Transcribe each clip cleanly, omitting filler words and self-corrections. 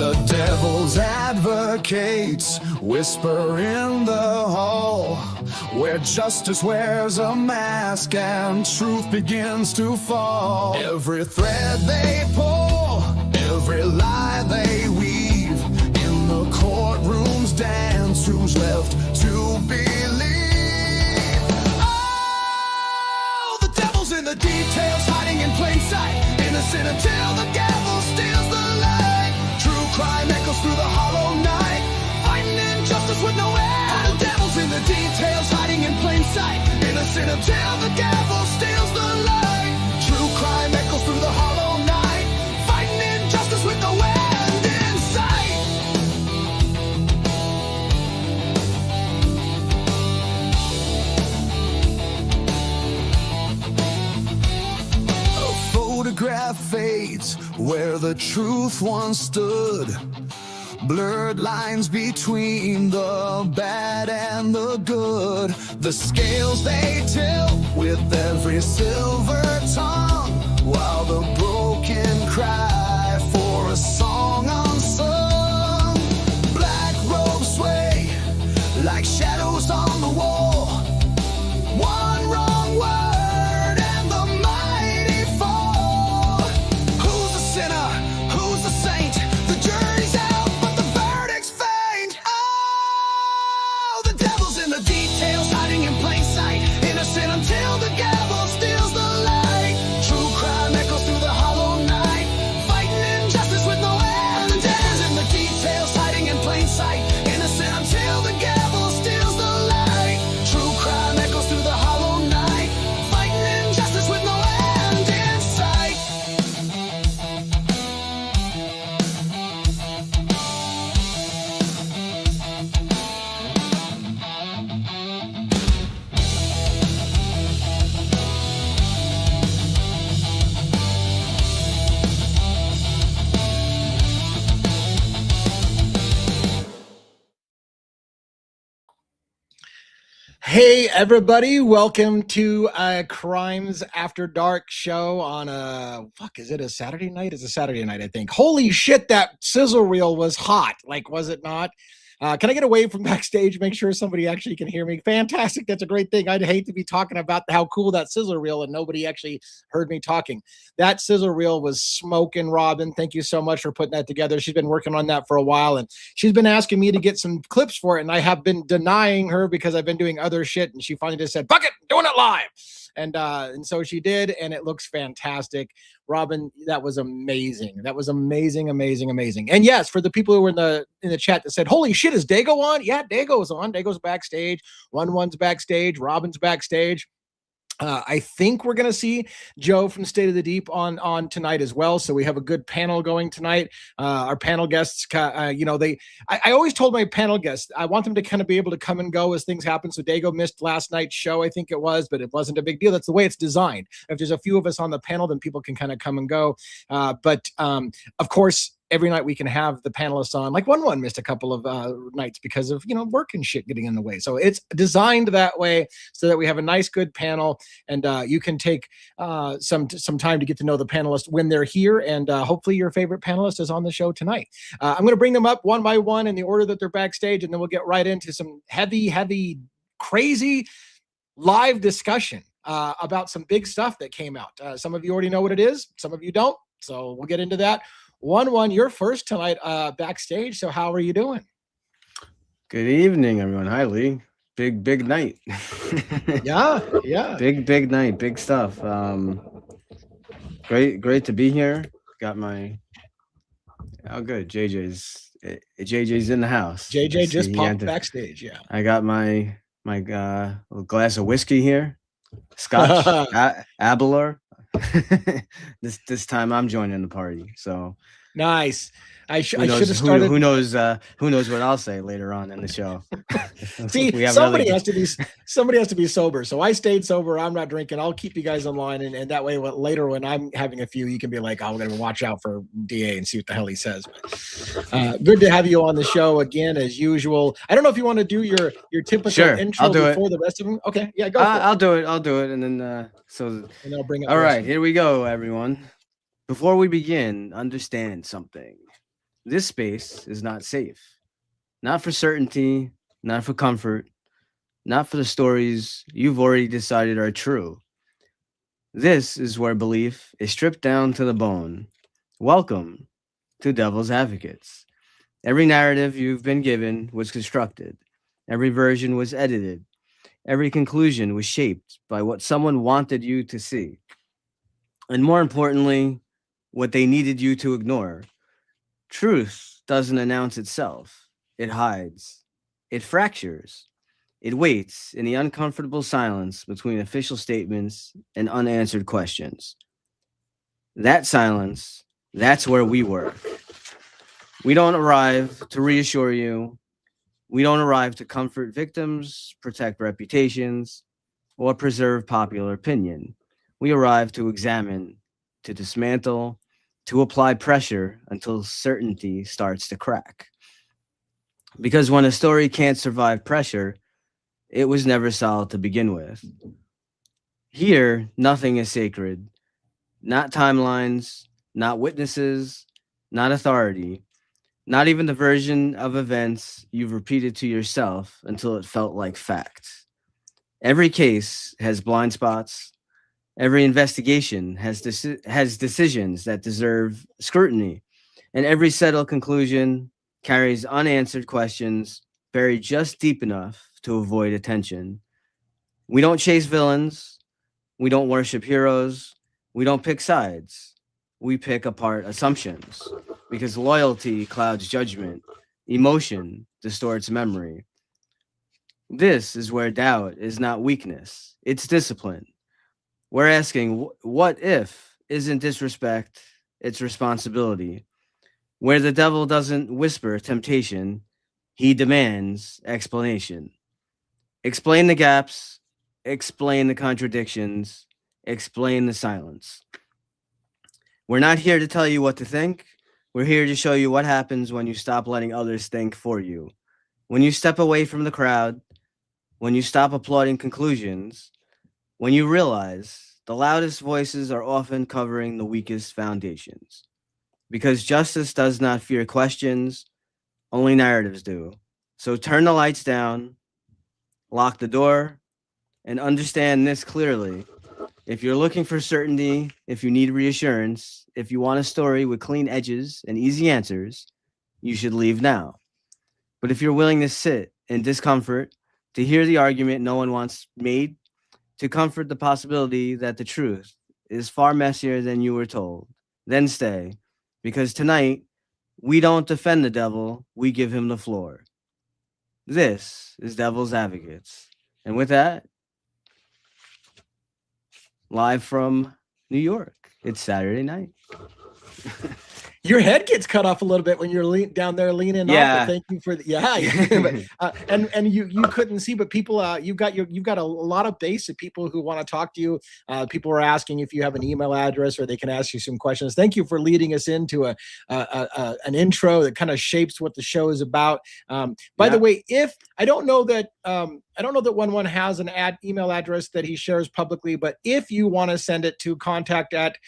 The devil's advocates whisper in the hall, where justice wears a mask and truth begins to fall. Every thread they pull, every lie they weave, in the courtroom's dance, who's left to believe? Oh, the devil's in the details, hiding in plain sight, innocent until the gavel steals the light. True crime echoes through the hollow night, fighting injustice with no end. The devil's in the details, hiding in plain sight, innocent until the gavel steals the light. True crime echoes through the hollow night, fighting injustice with no end in sight. A photograph fades where the truth once stood. Blurred lines between the bad and the good. The scales they tilt with every silver tongue, while the broken cry for a song unsung. Black robes sway like shadows on the wall. One wrong word and the mighty fall. Who's the sinner? Who's the saint? The jury's out, but the verdict's faint. Oh, the devil's in the details, hiding in plain sight, innocent until the gavel steals the light. True crime echoes through the hollow night, fighting injustice with no end. The devil's in the details, hiding in plain sight, innocent until the gavel steals the light. True crime echoes through the hollow night, fighting injustice with no end in sight. Hey everybody, welcome to Crimes After Dark show on is it a Saturday night? It's a Saturday night, I think. Holy shit, that sizzle reel was hot. Like, was it not? Can I get away from backstage? Make sure somebody actually can hear me. Fantastic. That's a great thing. I'd hate to be talking about how cool that sizzle reel and nobody actually heard me talking. That sizzle reel was smoking, Robin. Thank you so much for putting that together. She's been working on that for a while, and she's been asking me to get some clips for it, and I have been denying her because I've been doing other shit, and she finally just said, fuck it, I'm doing it live. And so she did, and it looks fantastic. Robin, that was amazing. That was amazing. And yes, for the people who were in the chat that said, holy shit, is Dago on? Yeah, Dago's on. Dago's backstage. One's backstage. Robin's backstage. I think we're going to see Joe from State of the Deep on tonight as well. So we have a good panel going tonight. Our panel guests, I always told my panel guests, I want them to kind of be able to come and go as things happen. So Dago missed last night's show, I think it was, but it wasn't a big deal. That's the way it's designed. If there's a few of us on the panel, then people can kind of come and go. But of course, every night we can have the panelists on. Like one missed a couple of nights because of, work and shit getting in the way. So it's designed that way so that we have a nice, good panel, and you can take some time to get to know the panelists when they're here. And hopefully your favorite panelist is on the show tonight. I'm going to bring them up one by one in the order that they're backstage, and then we'll get right into some heavy, crazy live discussion about some big stuff that came out. Some of you already know what it is. Some of you don't. So we'll get into that. One, you're first tonight backstage. So how are you doing? Good evening, everyone. Hi, Lee. Big night. Yeah. Big night. Big stuff. Great to be here. Got my. Oh, good. JJ's in the house. JJ just popped backstage. Yeah. I got my little glass of whiskey here. Scotch, Abelard. This time I'm joining the party. So nice. I should have started. Who knows what I'll say later on in the show. See, somebody has to be sober. So I stayed sober. I'm not drinking. I'll keep you guys in line, and that way, later when I'm having a few, you can be like, "Oh, we're gonna watch out for DA and see what the hell he says." But, good to have you on the show again, as usual. I don't know if you want to do your typical intro before the rest of them. Okay, yeah, go. I'll do it, and then and I'll bring up. All right, here we go, everyone. Before we begin, understand something. This space is not safe. Not for certainty, not for comfort, not for the stories you've already decided are true. This is where belief is stripped down to the bone. Welcome to Devil's Advocates. Every narrative you've been given was constructed, every version was edited, every conclusion was shaped by what someone wanted you to see. And more importantly, what they needed you to ignore. Truth doesn't announce itself, it hides, it fractures, it waits in the uncomfortable silence between official statements and unanswered questions. That silence, that's where we work. We don't arrive to reassure you. We don't arrive to comfort victims, protect reputations, or preserve popular opinion. We arrive to examine, to dismantle, to apply pressure until certainty starts to crack. Because when a story can't survive pressure, it was never solid to begin with. Here, nothing is sacred. Not timelines, not witnesses, not authority, not even the version of events you've repeated to yourself until it felt like fact. Every case has blind spots. Every investigation has decisions that deserve scrutiny. And every settled conclusion carries unanswered questions buried just deep enough to avoid attention. We don't chase villains. We don't worship heroes. We don't pick sides. We pick apart assumptions because loyalty clouds judgment, emotion distorts memory. This is where doubt is not weakness, it's discipline. We're asking, what if isn't disrespect, it's responsibility. Where the devil doesn't whisper temptation, he demands explanation. Explain the gaps, explain the contradictions, explain the silence. We're not here to tell you what to think. We're here to show you what happens when you stop letting others think for you. When you step away from the crowd, when you stop applauding conclusions, when you realize the loudest voices are often covering the weakest foundations. Because justice does not fear questions, only narratives do. So turn the lights down, lock the door, and understand this clearly. If you're looking for certainty, if you need reassurance, if you want a story with clean edges and easy answers, you should leave now. But if you're willing to sit in discomfort, to hear the argument no one wants made, to comfort the possibility that the truth is far messier than you were told, then stay. Because tonight, we don't defend the devil, we give him the floor. This is Devil's Advocates. And with that, live from New York, it's Saturday night. Your head gets cut off a little bit when you're down there leaning Yeah. off. But thank you for and you couldn't see, but people, you've got a lot of base of people who want to talk to you. People are asking if you have an email address or they can ask you some questions. Thank you for leading us into an intro that kind of shapes what the show is about. By the way, if I don't know that 1-1 has an email address that he shares publicly, but if you want to send it to contact at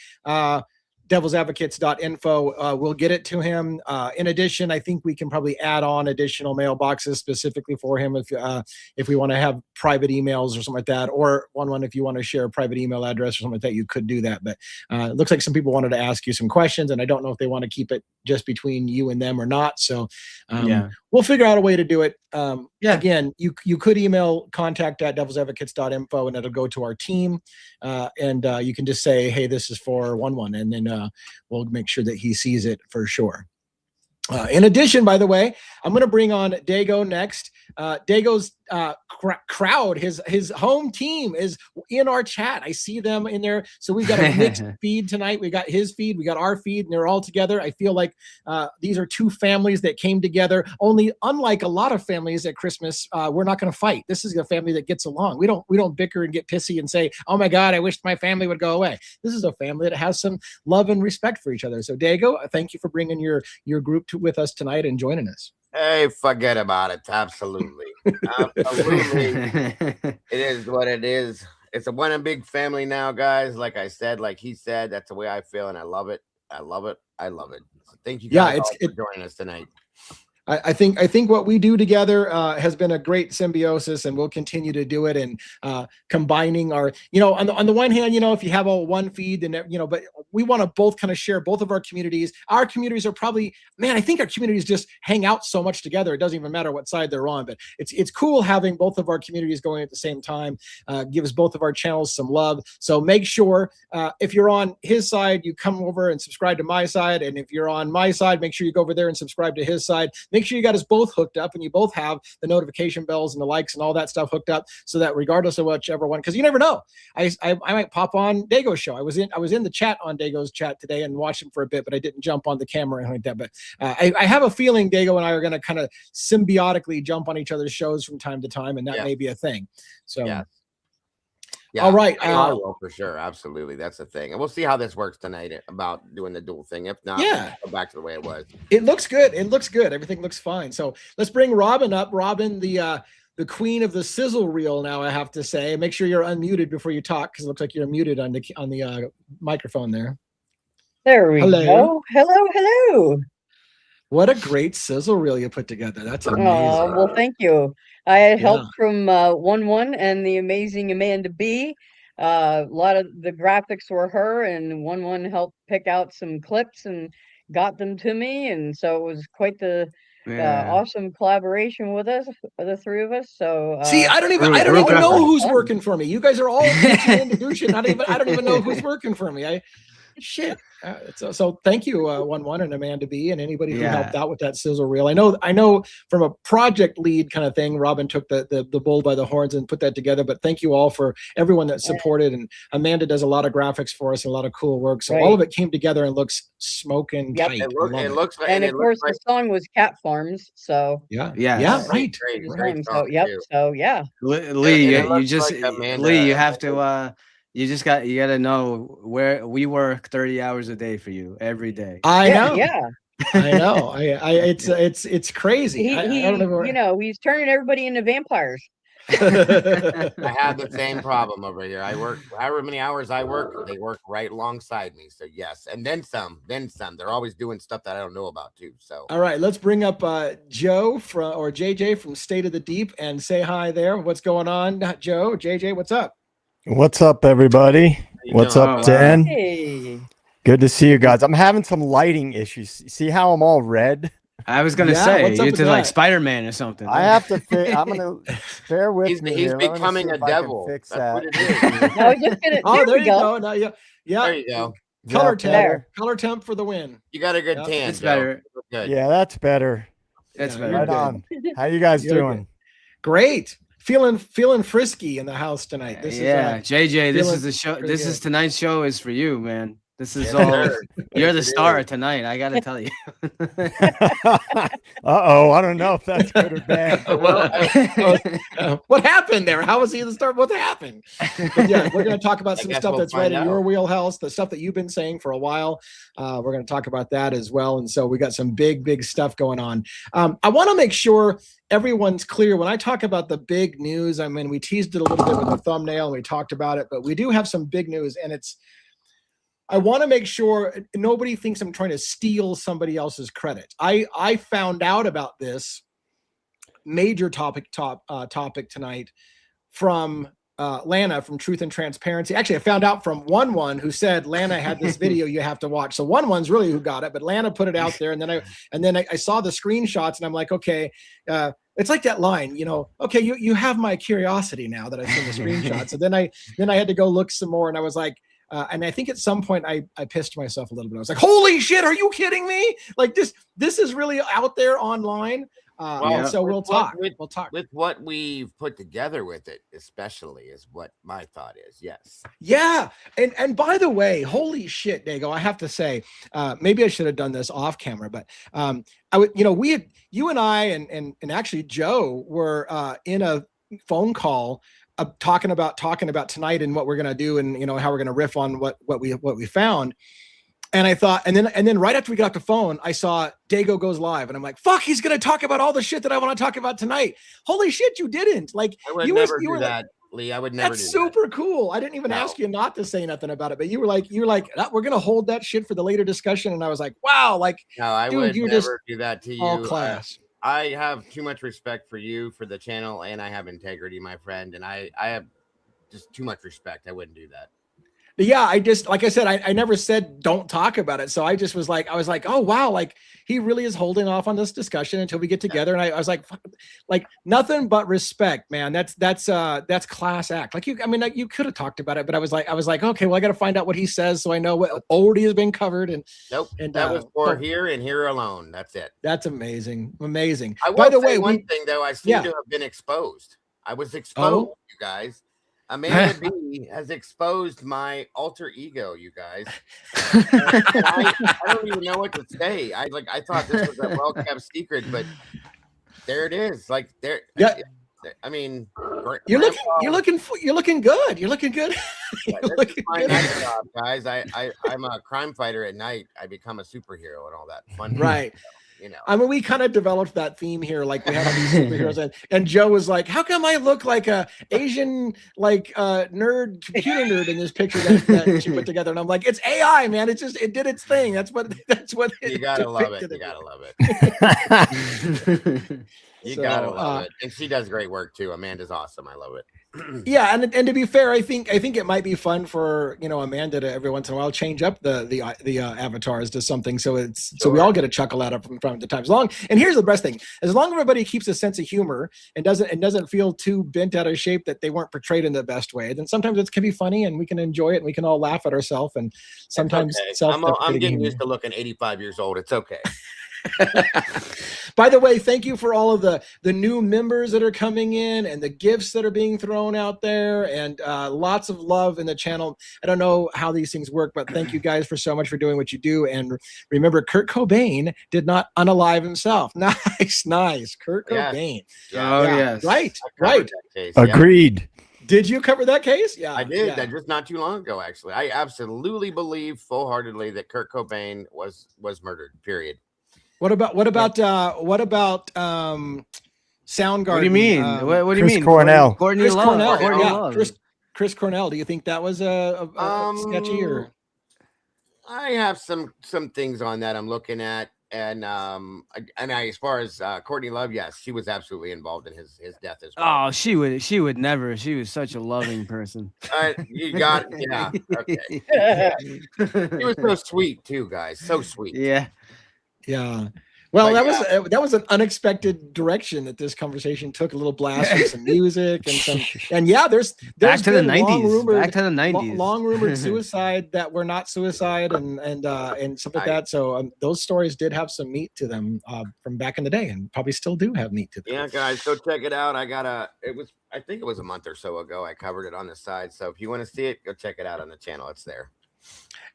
devilsadvocates.info, we'll get it to him. In addition, I think we can probably add on additional mailboxes specifically for him if we want to have private emails or something like that, or 1-1 if you want to share a private email address or something like that, you could do that. But it looks like some people wanted to ask you some questions, and I don't know if they want to keep it just between you and them or not. So we'll figure out a way to do it. Again, you could email contact at devilsadvocates.info and it'll go to our team. And you can just say, hey, this is for 1-1, and then we'll make sure that he sees it for sure. In addition, by the way, I'm going to bring on Dago next. Dago's crowd, his home team is in our chat. I see them in there. So we've got a mixed feed tonight. We got his feed, we got our feed, and they're all together. I feel like these are two families that came together. Only unlike a lot of families at Christmas, we're not going to fight. This is a family that gets along. We don't bicker and get pissy and say, "Oh my God, I wish my family would go away." This is a family that has some love and respect for each other. So Dago, thank you for bringing your group with us tonight and joining us. Hey, forget about it. Absolutely. Absolutely. It is what it is. It's a one big family now, guys. Like I said, like he said, that's the way I feel, and I love it. I love it. I love it. So thank you Yeah, guys all for joining us tonight. I think what we do together has been a great symbiosis, and we'll continue to do it. And combining our, on the one hand, if you have all one feed, then but we want to both kind of share both of our communities. Our communities are probably, man, I think our communities just hang out so much together. It doesn't even matter what side they're on. But it's cool having both of our communities going at the same time. Gives both of our channels some love. So make sure if you're on his side, you come over and subscribe to my side, and if you're on my side, make sure you go over there and subscribe to his side. Make sure you got us both hooked up and you both have the notification bells and the likes and all that stuff hooked up, so that regardless of whichever one, because you never know, I might pop on Dago's show. I was in the chat on Dago's chat today and watched him for a bit, but I didn't jump on the camera or anything like that. But I have a feeling Dago and I are going to kind of symbiotically jump on each other's shows from time to time, and that may be a thing. So yeah, all right, I will for sure, absolutely. That's the thing, and we'll see how this works tonight about doing the dual thing. If not, we'll go back to the way it was. It looks good. Everything looks fine. So let's bring Robin up. Robin, the queen of the sizzle reel. Now I have to say, make sure you're unmuted before you talk, because it looks like you're muted on the microphone there. There we go. Hello. What a great sizzle reel you put together. That's amazing. Well, thank you. I had help from 1-1 and the amazing Amanda B. A lot of the graphics were her, and 1-1 helped pick out some clips and got them to me. And so it was quite the awesome collaboration with us, the three of us. So see, I don't even know who's working for me. You guys are all into Dushin. I don't even know who's working for me. Shit. So thank you, 1-1 and Amanda B, and anybody who helped out with that sizzle reel. I know from a project lead kind of thing, Robin took the bull by the horns and put that together. But thank you all for everyone that supported. And Amanda does a lot of graphics for us, and a lot of cool work. So all of it came together and looks smoking tight. It looks like, and of course the song was Cat Farms. So right. Great so Lee, you have to. You got to know where we work 30 hours a day for you every day. I know. Yeah. I know. It's crazy. I don't know. He's turning everybody into vampires. I have the same problem over here. I work however many hours I work, they work right alongside me. So yes, and then some. They're always doing stuff that I don't know about too. So all right, let's bring up Joe or JJ from State of the Deep and say hi there. What's going on, Joe? JJ, what's up? What's up, everybody? What's up, Dan? Hey. Good to see you guys. I'm having some lighting issues. See how I'm all red? I was gonna say you're to like Spider-Man or something. I have to. I'm gonna bear with me. He's becoming a devil. Fix That's what that. it is. No, just gonna, there you go. No, yeah. There you go. Color temp for the win. You got a good tan. It's better. Good. Yeah, that's better. That's better. Right on. How you guys doing? Great. Feeling frisky in the house tonight. This is JJ. This is the show. This is tonight's show is for you, man. This is all. You're the star tonight. I gotta tell you. I don't know if that's good or bad. What happened there? How was he the star? What happened? But yeah, we're going to talk about some stuff that's right in your wheelhouse, the stuff that you've been saying for a while. We're going to talk about that as well. And so we got some big stuff going on. I want to make sure everyone's clear when I talk about the big news. I mean, we teased it a little bit with the thumbnail and we talked about it, but we do have some big news, and I want to make sure nobody thinks I'm trying to steal somebody else's credit. I found out about this major topic tonight from Lana from Truth and Transparency. Actually, I found out from 1-1 who said Lana had this video you have to watch. So 1-1's really who got it, but Lana put it out there, and then I saw the screenshots, and I'm like, okay. It's like that line, okay, you have my curiosity now that I've seen the screenshots. So then I had to go look some more, and I was like, and I think at some point I pissed myself a little bit. I was like, holy shit, are you kidding me? Like this is really out there online. So we'll talk with what we've put together with it, especially is what my thought is. Yes. Yeah. And by the way, holy shit, Dago, I have to say, maybe I should have done this off camera, but you and I and actually Joe were in a phone call talking about tonight and what we're going to do, and how we're going to riff on what we found. And I thought, and then right after we got off the phone, I saw Dago goes live, and I'm like, fuck, he's going to talk about all the shit that I want to talk about tonight. Holy shit, you didn't. Like, I would never do that. Lee. I would never That's do super cool. I didn't even ask you not to say nothing about it, but you were like, we're gonna hold that shit for the later discussion. And I was like, wow, like, that. No, I dude, would you were never just do that to you. all class. I have too much respect for you, for the channel, and I have integrity, my friend. And I have just too much respect. I wouldn't do that. Yeah, I just, like I said, I never said don't talk about it. So I just was like, oh wow, like he really is holding off on this discussion until we get together. And I was like, nothing but respect, man. That's class act. Like you could have talked about it, but I was like, okay, well, I got to find out what he says so I know what already has been covered. And nope, and that was for here and here alone. That's it. That's amazing, amazing. By the way, one thing though, I seem to have been exposed. I was exposed, you guys. Amanda B has exposed my alter ego, you guys. I don't even know what to say. I thought this was a well-kept secret, but there it is. Like there, yeah. I mean, you're looking good. You're looking good. My night job, guys. I'm a crime fighter at night. I become a superhero and all that fun. Right. Stuff, you know. I mean, we kind of developed that theme here. Like we had all these superheroes, and Joe was like, "How come I look like a Asian nerd, computer nerd in this picture that she put together?" And I'm like, "It's AI, man. It did its thing. That's what. You gotta love it. You gotta love it. You gotta love it. And she does great work too. Amanda's awesome. I love it. Yeah, and to be fair, I think it might be fun for Amanda to every once in a while change up the avatars to something, so we all get a chuckle out of from time to time. And here's the best thing: as long as everybody keeps a sense of humor and doesn't feel too bent out of shape that they weren't portrayed in the best way, then sometimes it can be funny and we can enjoy it and we can all laugh at ourselves. And sometimes I'm getting used to looking 85 years old. It's okay. By the way, thank you for all of the new members that are coming in and the gifts that are being thrown out there, and lots of love in the channel. I don't know how these things work, but thank you guys for so much for doing what you do. And remember, Kurt Cobain did not unalive himself. Nice. Kurt Cobain. Yeah. Oh, yes. Right. Agreed. Did you cover that case? Yeah, I did. That just not too long ago, actually. I absolutely believe full-heartedly that Kurt Cobain was murdered. Period. What about Soundgarden? What do you mean? What do you mean? Cornell. Chris Cornell. Yeah. Chris Cornell. Do you think that was a sketchy or? I have some things on that I'm looking at, and as far as Courtney Love, yes, she was absolutely involved in his death as well. Oh, she would never. She was such a loving person. You got yeah. Okay. He was so sweet too, guys. So sweet. Yeah. Yeah. Well, that was an unexpected direction that this conversation took. A little blast with some music and there's back to the 90s. Long rumored suicide that were not suicide and stuff like that. So those stories did have some meat to them from back in the day, and probably still do have meat to them. Yeah, guys, go check it out. I think it was a month or so ago. I covered it on the side. So if you want to see it, go check it out on the channel. It's there.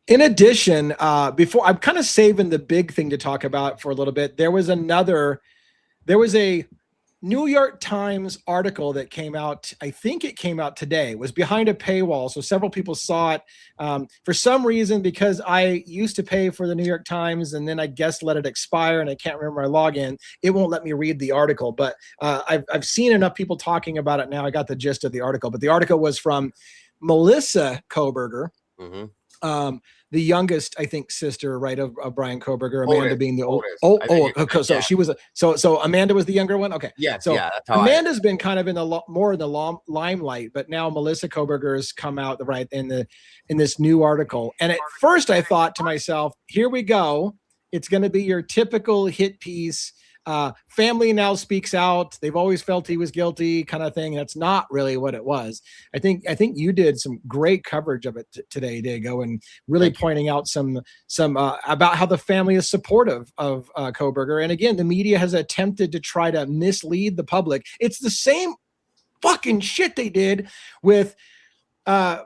In addition, before I'm kind of saving the big thing to talk about for a little bit, there was a New York Times article that came out. I think it came out today. It was behind a paywall, so several people saw it. For some reason, because I used to pay for the New York Times and then I guess let it expire, and I can't remember my login, it won't let me read the article. But I've seen enough people talking about it now. I got the gist of the article. But the article was from Melissa Coberger. Mm-hmm. The youngest, I think, sister, right, of Brian Coberger, Amanda being the oldest. So she was so Amanda was the younger one. Okay, yeah. So that's how Amanda's been kind of in the more in the limelight, but now Melissa Coberger has come out in this new article. And at first, I thought to myself, "Here we go. It's going to be your typical hit piece. Family now speaks out. They've always felt he was guilty, kind of thing." That's not really what it was. I think you did some great coverage of it today, Dago, and really pointing out some about how the family is supportive of Coberger. And again, the media has attempted to try to mislead the public. It's the same fucking shit they did with freaking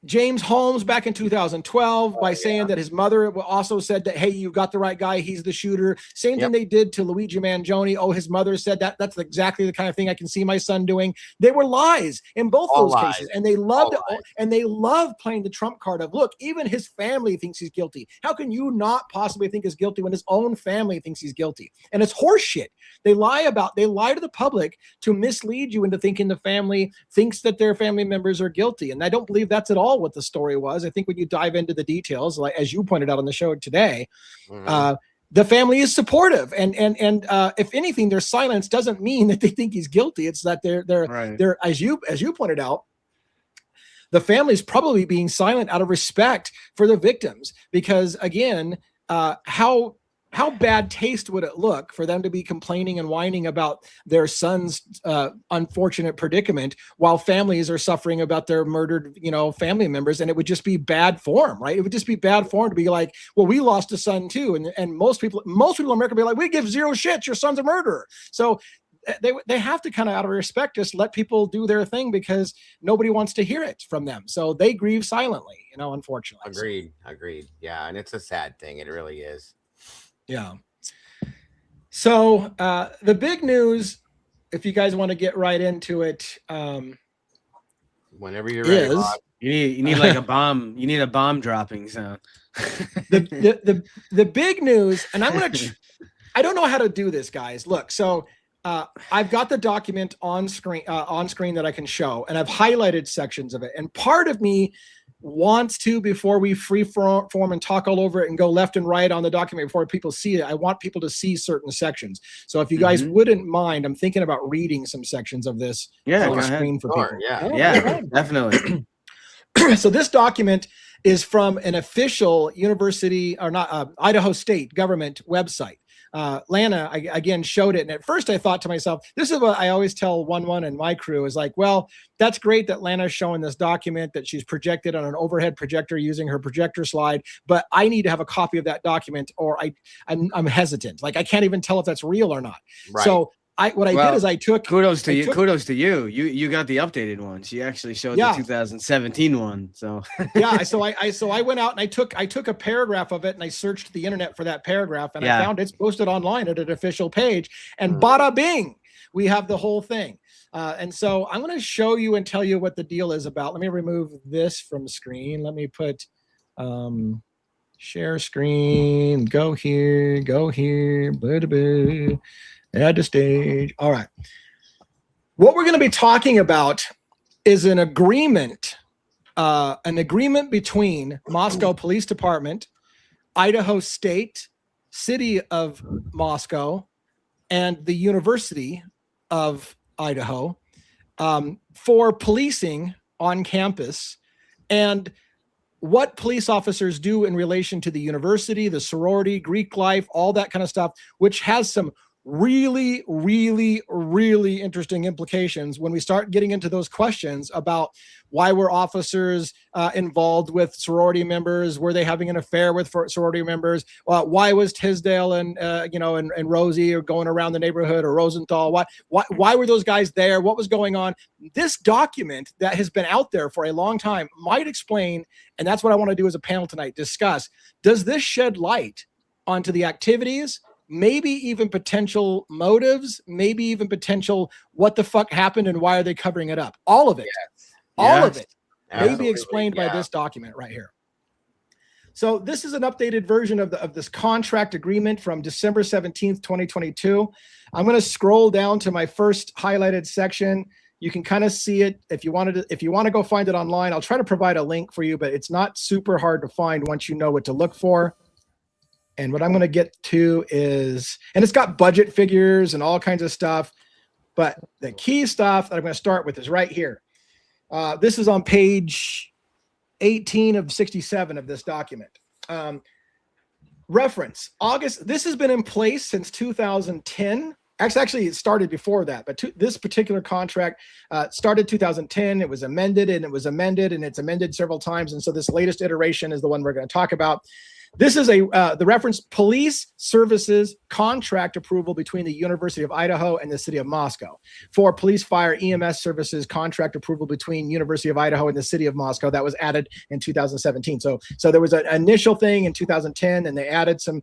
James Holmes back in 2012 by saying that his mother also said that, hey, you got the right guy, he's the shooter. Same thing they did to Luigi Mangione. Oh, his mother said that. That's exactly the kind of thing I can see my son doing. They were lies in both those cases, and they loved it, and they love playing the trump card of, look, even his family thinks he's guilty. How can you not possibly think he's guilty when his own family thinks he's guilty? And it's horseshit. They lie to the public to mislead you into thinking the family thinks that their family members are guilty. And I don't believe that's at all what the story was. I think when you dive into the details, like as you pointed out on the show today, the family is supportive, and if anything, their silence doesn't mean that they think he's guilty. It's that they're as you pointed out, the family is probably being silent out of respect for the victims, because again, how bad taste would it look for them to be complaining and whining about their son's unfortunate predicament while families are suffering about their murdered, family members? And it would just be bad form, right? It would just be bad form to be like, well, we lost a son too. And most people in America be like, we give zero shits, your son's a murderer. So they have to kind of, out of respect, just let people do their thing, because nobody wants to hear it from them. So they grieve silently, unfortunately. Agreed. Yeah. And it's a sad thing. It really is. Yeah. So the big news, if you guys want to get right into it, whenever you're ready, Bob. You need like a bomb. You need a bomb dropping sound. the big news, and I don't know how to do this, guys. Look, so I've got the document on screen that I can show, and I've highlighted sections of it. And part of me wants to, before we free form and talk all over it and go left and right on the document before people see it, I want people to see certain sections. So if you guys wouldn't mind, I'm thinking about reading some sections of this on the screen for people. Yeah, definitely. So this document is from an official university, or not, Idaho State government website. Lana, again, showed it. And at first I thought to myself, this is what I always tell 1-1 and my crew is like, well, that's great that Lana's showing this document that she's projected on an overhead projector using her projector slide, but I need to have a copy of that document, or I'm hesitant. Like, I can't even tell if that's real or not. Right. So what I did is I took kudos to you. You got the updated one. She actually showed the 2017 one. So so I went out and I took a paragraph of it and I searched the internet for that paragraph, and I found it's posted online at an official page, and bada bing, we have the whole thing. And so I'm going to show you and tell you what the deal is about. Let me remove this from screen. Let me put share screen. Go here. Blah, blah, blah. Add to stage. All right. What we're going to be talking about is an agreement between Moscow Police Department, Idaho State, City of Moscow, and the University of Idaho for policing on campus, and what police officers do in relation to the university, the sorority, Greek life, all that kind of stuff, which has some really, really, really interesting implications when we start getting into those questions about why were officers involved with sorority members? Were they having an affair with sorority members? Why was Tisdale and Rosie going around the neighborhood, or Rosenthal? Why were those guys there? What was going on? This document that has been out there for a long time might explain, and that's what I want to do as a panel tonight, discuss, does this shed light onto the activities, maybe even potential motives, maybe even potential what the fuck happened and why are they covering it up? All of it. All of it may be explained by this document right here. So this is an updated version of this contract agreement from December 17th, 2022. I'm going to scroll down to my first highlighted section. You can kind of see it if you want to go find it online. I'll try to provide a link for you, but it's not super hard to find once you know what to look for. And what I'm going to get to is, and it's got budget figures and all kinds of stuff, but the key stuff that I'm going to start with is right here. This is on page 18 of 67 of this document. Reference, August, this has been in place since 2010. Actually, it started before that, but this particular contract started 2010. It was amended and it was amended and it's amended several times. And so this latest iteration is the one we're going to talk about. This is the reference police services contract approval between the University of Idaho and the city of Moscow. For police, fire, EMS services contract approval between University of Idaho and the city of Moscow. That was added in 2017. So there was an initial thing in 2010, and they added some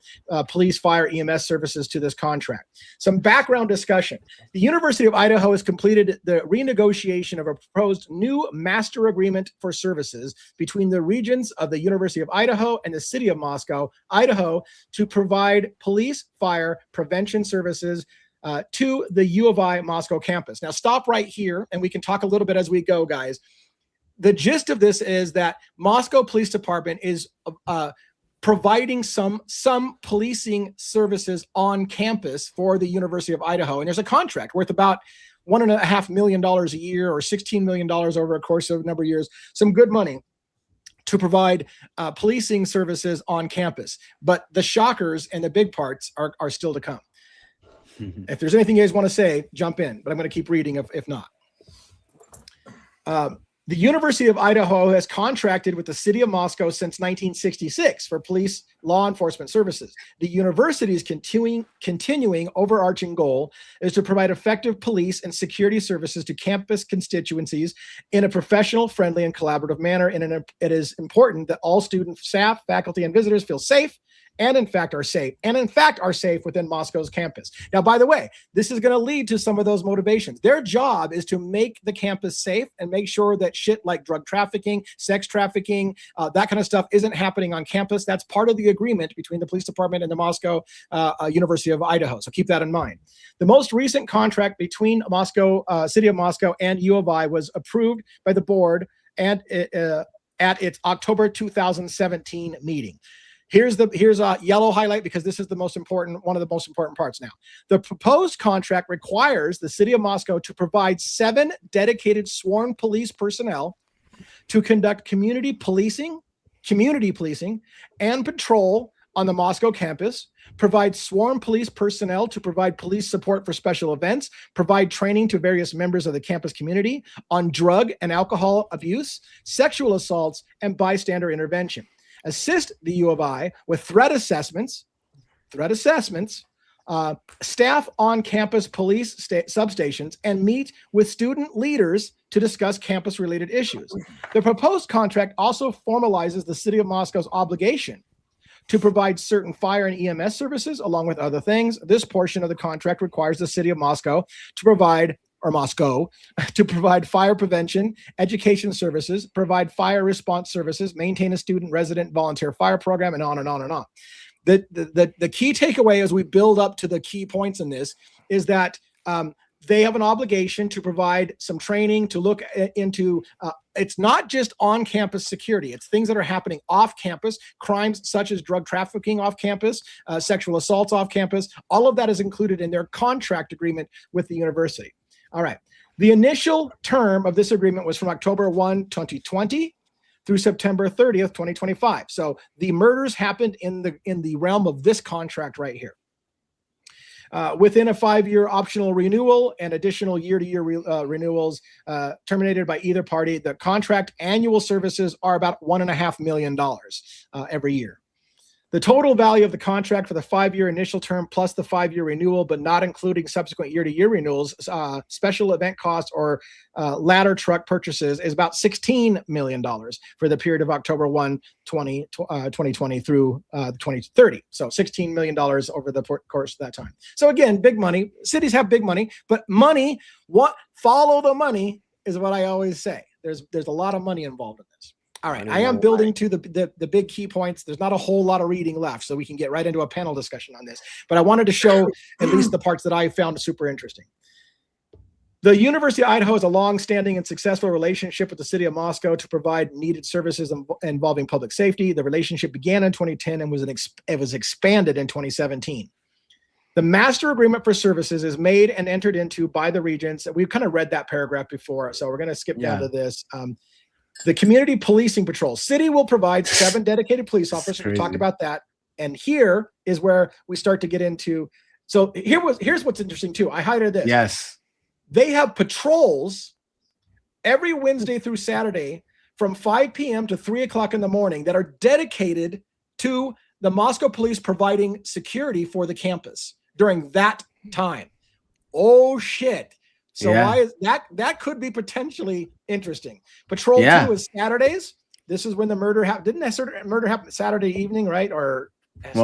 police, fire, EMS services to this contract. Some background discussion. The University of Idaho has completed the renegotiation of a proposed new master agreement for services between the regions of the University of Idaho and the city of Moscow, Idaho, to provide police, fire, prevention services to the U of I Moscow campus. Now, stop right here, and we can talk a little bit as we go, guys. The gist of this is that Moscow Police Department is providing some policing services on campus for the University of Idaho, and there's a contract worth about $1.5 million a year, or $16 million over a course of a number of years. Some good money to provide policing services on campus. But the shockers and the big parts are still to come. If there's anything you guys want to say, jump in, but I'm going to keep reading if not. The University of Idaho has contracted with the city of Moscow since 1966 for police law enforcement services. The university's continuing overarching goal is to provide effective police and security services to campus constituencies in a professional, friendly, and collaborative manner. And it is important that all students, staff, faculty, and visitors feel safe and in fact are safe within Moscow's campus. Now, by the way, this is going to lead to some of those motivations. Their job is to make the campus safe and make sure that shit like drug trafficking, sex trafficking, that kind of stuff isn't happening on campus. That's part of the agreement between the police department and the Moscow University of Idaho. So keep that in mind. The most recent contract between Moscow, City of Moscow and U of I was approved by the board and at its October 2017 meeting. Here's a yellow highlight because this is one of the most important parts now. The proposed contract requires the city of Moscow to provide 7 dedicated sworn police personnel to conduct community policing and patrol on the Moscow campus, provide sworn police personnel to provide police support for special events, provide training to various members of the campus community on drug and alcohol abuse, sexual assaults, and bystander intervention. Assist the U of I with threat assessments, staff on campus police substations, and meet with student leaders to discuss campus-related issues. The proposed contract also formalizes the city of Moscow's obligation to provide certain fire and EMS services, along with other things. This portion of the contract requires the city of Moscow to provide fire prevention, education services, provide fire response services, maintain a student resident volunteer fire program, and on and on and on. The key takeaway as we build up to the key points in this is that they have an obligation to provide some training to look into, it's not just on-campus security, it's things that are happening off-campus, crimes such as drug trafficking off-campus, sexual assaults off-campus. All of that is included in their contract agreement with the university. All right. The initial term of this agreement was from October 1, 2020 through September 30th, 2025. So the murders happened in the realm of this contract right here. Within a 5-year optional renewal and additional year-to-year renewals terminated by either party, the contract annual services are about $1.5 million every year. The total value of the contract for the 5-year initial term plus the 5-year renewal, but not including subsequent year-to-year renewals, special event costs, or ladder truck purchases is about $16 million for the period of October 1, 2020 through 2030. So $16 million over the course of that time. So again, big money. Cities have big money, but follow the money is what I always say. There's a lot of money involved in this. All right, I am building to the big key points. There's not a whole lot of reading left, so we can get right into a panel discussion on this. But I wanted to show at least the parts that I found super interesting. The University of Idaho has a long-standing and successful relationship with the city of Moscow to provide needed services involving public safety. The relationship began in 2010 and was expanded in 2017. The master agreement for services is made and entered into by the regions. We've kind of read that paragraph before, so we're going to skip down to this. The community policing patrol. City will provide 7 dedicated police officers. We talked about that. And here is where we start to get into. So here's what's interesting too. I highlighted this. Yes. They have patrols every Wednesday through Saturday from 5 p.m. to 3 o'clock in the morning that are dedicated to the Moscow police providing security for the campus during that time. Oh shit. So why is that could be potentially interesting. Patrol 2 is Saturdays. This is when the murder happened. Didn't that murder happen Saturday evening, right? Or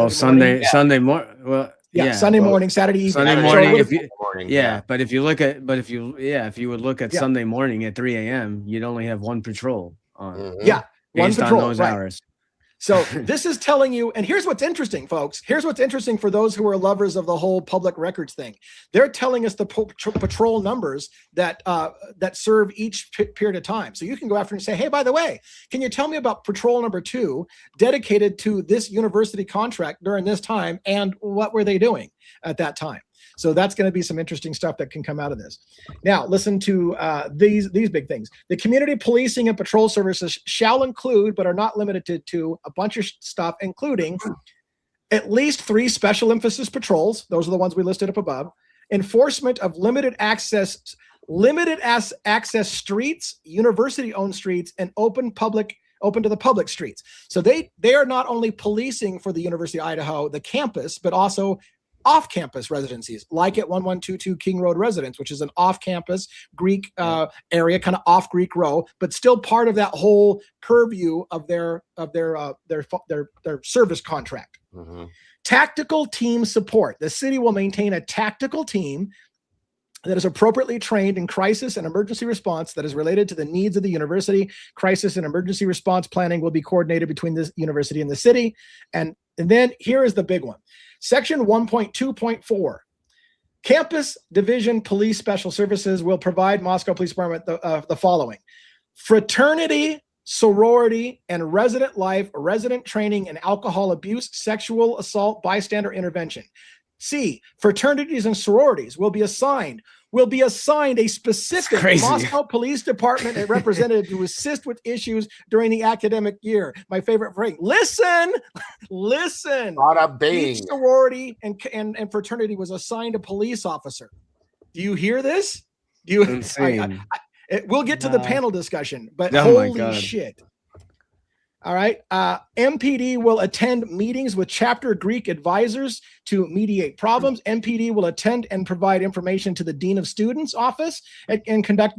Sunday morning. Well, Sunday morning, Saturday evening. Sunday morning. So But if you would look at Sunday morning at 3 a.m., you'd only have one patrol on. Yeah, one based patrol, on those hours. So this is telling you, and here's what's interesting, folks. Here's what's interesting for those who are lovers of the whole public records thing. They're telling us the patrol numbers that serve each period of time. So you can go after and say, hey, by the way, can you tell me about patrol number 2 dedicated to this university contract during this time, and what were they doing at that time? So that's going to be some interesting stuff that can come out of this. Now, listen to these big things. The community policing and patrol services shall include, but are not limited to a bunch of stuff, including at least 3 special emphasis patrols. Those are the ones we listed up above. Enforcement of limited access streets, university-owned streets, and open to the public streets. So they are not only policing for the University of Idaho, the campus, but also off-campus residencies, like at 1122 King Road Residence, which is an off-campus Greek area, kind of off Greek Row, but still part of that whole purview of their service contract. Mm-hmm. Tactical team support. The city will maintain a tactical team that is appropriately trained in crisis and emergency response that is related to the needs of the university. Crisis and emergency response planning will be coordinated between the university and the city. And then here is the big one. Section 1.2.4. Campus Division Police Special Services will provide Moscow Police Department the following: fraternity, sorority, and resident life, resident training and alcohol abuse, sexual assault, bystander intervention. C, fraternities and sororities will be assigned a specific Moscow Police Department representative to assist with issues during the academic year. My favorite phrase. Listen. Bada bing. Each sorority and fraternity was assigned a police officer. Do you hear this? Insane. We'll get to the panel discussion, but Oh holy shit. All right. MPD will attend meetings with chapter Greek advisors to mediate problems. MPD will attend and provide information to the Dean of Students office and conduct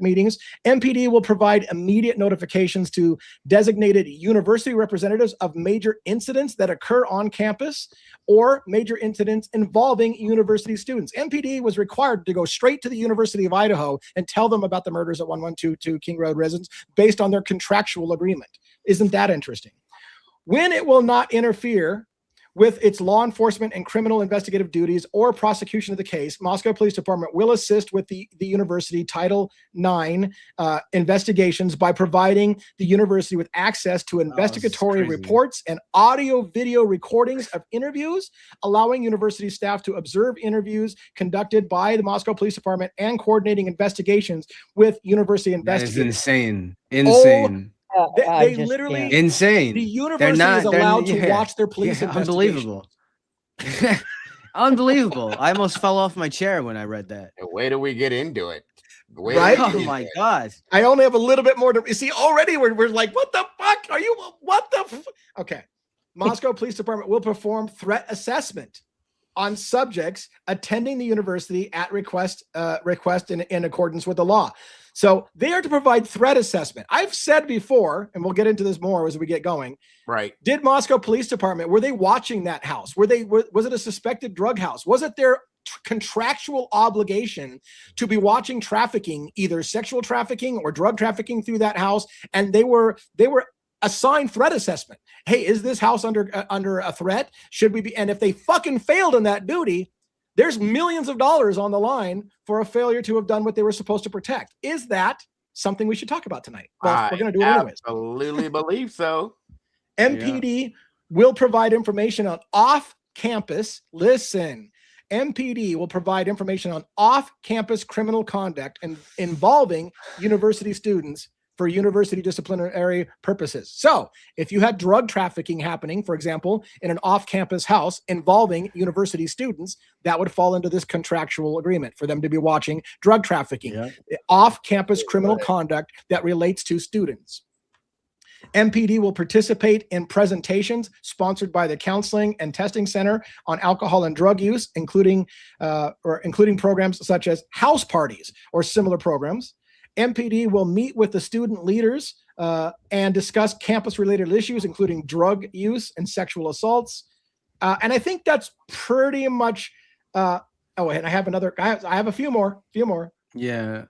meetings. MPD will provide immediate notifications to designated university representatives of major incidents that occur on campus or major incidents involving university students. MPD was required to go straight to the University of Idaho and tell them about the murders at 1122 King Road Residence based on their contractual agreement. Isn't that interesting? When it will not interfere with its law enforcement and criminal investigative duties or prosecution of the case, Moscow Police Department will assist with the university Title IX investigations by providing the university with access to investigatory reports and audio-video recordings of interviews, allowing university staff to observe interviews conducted by the Moscow Police Department and coordinating investigations with university investigators. That is insane. Insane. They literally insane. The university is allowed to watch their police unbelievable. Unbelievable. I almost fell off my chair when I read that. Where do we get into it? Right? Oh my God. I only have a little bit more to see. Already we're like, what the fuck are you? What the okay. Moscow Police Department will perform threat assessment on subjects attending the university at request in accordance with the law. So they are to provide threat assessment. I've said before, and we'll get into this more as we get going. Right. Did Moscow Police Department, were they watching that house? Was it a suspected drug house? Was it their contractual obligation to be watching trafficking, either sexual trafficking or drug trafficking through that house? And they were assigned threat assessment. Hey, is this house under a threat? Should we be? And if they fucking failed in that duty, there's millions of dollars on the line for a failure to have done what they were supposed to protect. Is that something we should talk about tonight? Well, we're going to do it anyways. Absolutely believe so. MPD will provide information on off-campus. Listen, MPD will provide information on off-campus criminal conduct and involving university students for university disciplinary purposes. So if you had drug trafficking happening, for example, in an off-campus house involving university students, that would fall into this contractual agreement for them to be watching drug trafficking, off-campus criminal conduct that relates to students. MPD will participate in presentations sponsored by the Counseling and Testing Center on Alcohol and Drug Use, including programs such as house parties or similar programs. MPD will meet with the student leaders and discuss campus-related issues, including drug use and sexual assaults. And I think that's pretty much. And I have I have a few more. Yeah.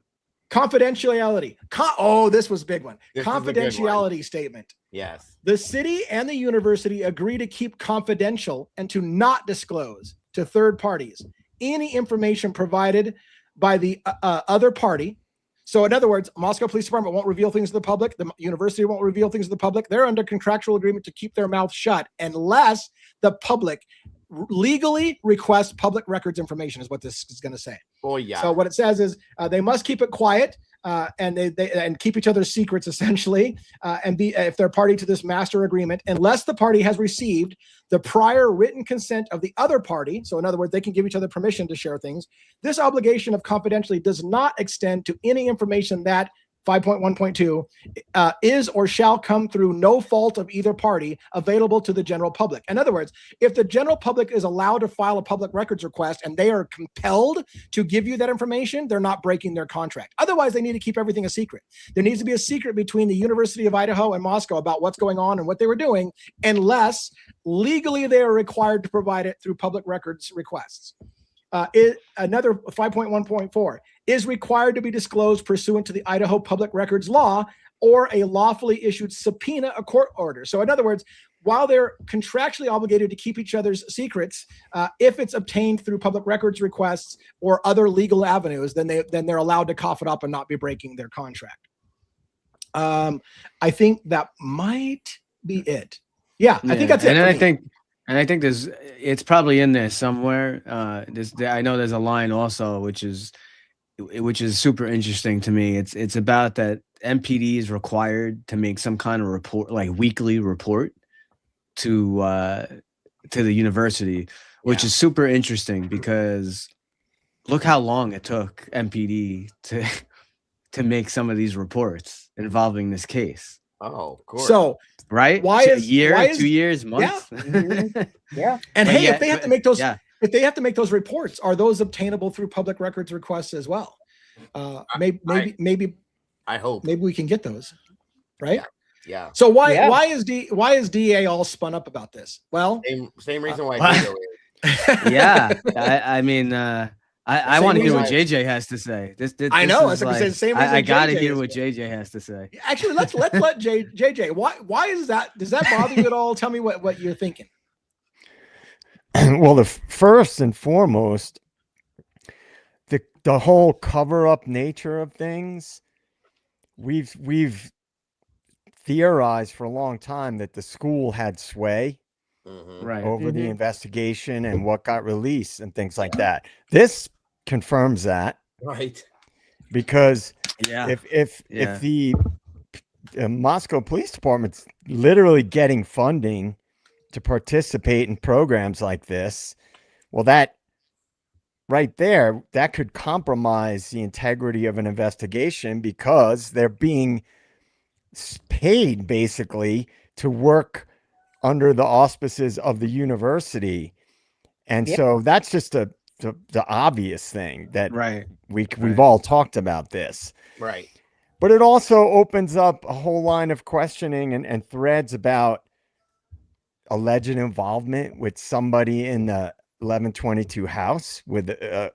Confidentiality. This was a big one. Confidentiality statement. Yes. The city and the university agree to keep confidential and to not disclose to third parties any information provided by the other party. So in other words, Moscow Police Department won't reveal things to the public. The university won't reveal things to the public. They're under contractual agreement to keep their mouth shut unless the public legally request public records information, is what this is going to say. Oh yeah. So what it says is they must keep it quiet and they keep each other's secrets essentially, and be if they're party to this master agreement, unless the party has received the prior written consent of the other party. So in other words, they can give each other permission to share things. This obligation of confidentiality does not extend to any information that 5.1.2 is or shall come through no fault of either party available to the general public. In other words, if the general public is allowed to file a public records request and they are compelled to give you that information, they're not breaking their contract. Otherwise, they need to keep everything a secret. There needs to be a secret between the University of Idaho and Moscow about what's going on and what they were doing, unless legally they are required to provide it through public records requests. Another 5.1.4 is required to be disclosed pursuant to the Idaho Public Records Law or a lawfully issued subpoena, a court order. So in other words, while they're contractually obligated to keep each other's secrets, if it's obtained through public records requests or other legal avenues, then they're allowed to cough it up and not be breaking their contract. I think that might be it. Yeah, I think that's it. And I think it's probably in there somewhere. I know there's a line also, which is super interesting to me. It's about that MPD is required to make some kind of report, like weekly report to the university, which is super interesting because look how long it took MPD to make some of these reports involving this case. Oh, of course. So right? Why is 2 years, months? Yeah. And But hey, yeah, if they have to make those, yeah. if they have to make those reports, are those obtainable through public records requests as well? Maybe I hope. maybe we can get those, right? Yeah. So why is DA all spun up about this? Well, Same reason why Diego is. Yeah. I mean, I want to hear what reason JJ has to say. This I know. is I was gonna say the same reason I got to JJ hear is what here. JJ has to say. Actually, let's let JJ. Why is that? Does that bother you at all? Tell me what you're thinking. Well, the first and foremost, the whole cover-up nature of things, we've theorized for a long time that the school had sway Right. over the investigation and what got released and things like that. This confirms that, Right. because Yeah. if the Moscow Police Department's literally getting funding to participate in programs like this, well, that right there, that could compromise the integrity of an investigation, because they're being paid basically to work under the auspices of the university. And so that's just the obvious thing that we've all talked about this. Right. But it also opens up a whole line of questioning and threads about alleged involvement with somebody in the 1122 house with a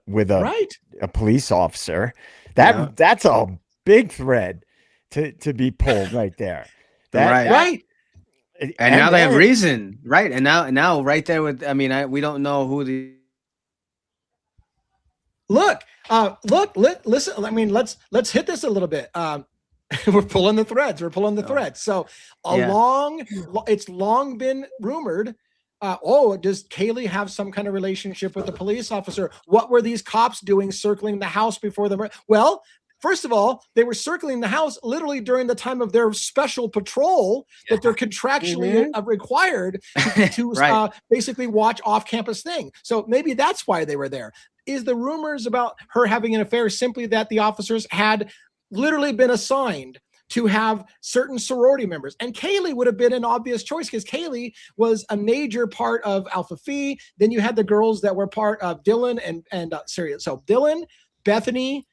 police officer. That's a big thread to be pulled right there. Right. And now they have reason, right? And now right there with, I mean, we don't know who the listen. I mean, let's hit this a little bit. We're pulling the threads. So it's long been rumored. Does Kaylee have some kind of relationship with the police officer? What were these cops doing circling the house before the murder? Well, first of all, they were circling the house literally during the time of their special patrol that they're contractually required to basically watch off-campus thing. So maybe that's why they were there. Is the rumors about her having an affair simply that the officers had literally been assigned to have certain sorority members. And Kaylee would have been an obvious choice because Kaylee was a major part of Alpha Phi. Then you had the girls that were part of Dylan so Dylan, Bethany,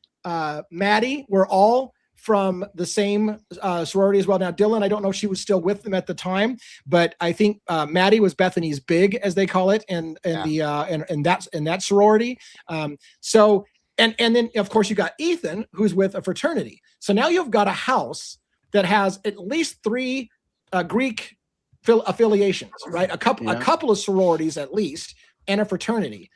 Maddie were all from the same sorority as well. Now, Dylan, I don't know if she was still with them at the time, but I think Maddie was Bethany's big, as they call it, and that sorority. So then of course you got Ethan, who's with a fraternity. So now you've got a house that has at least 3 Greek affiliations, right? A couple of sororities at least, and a fraternity.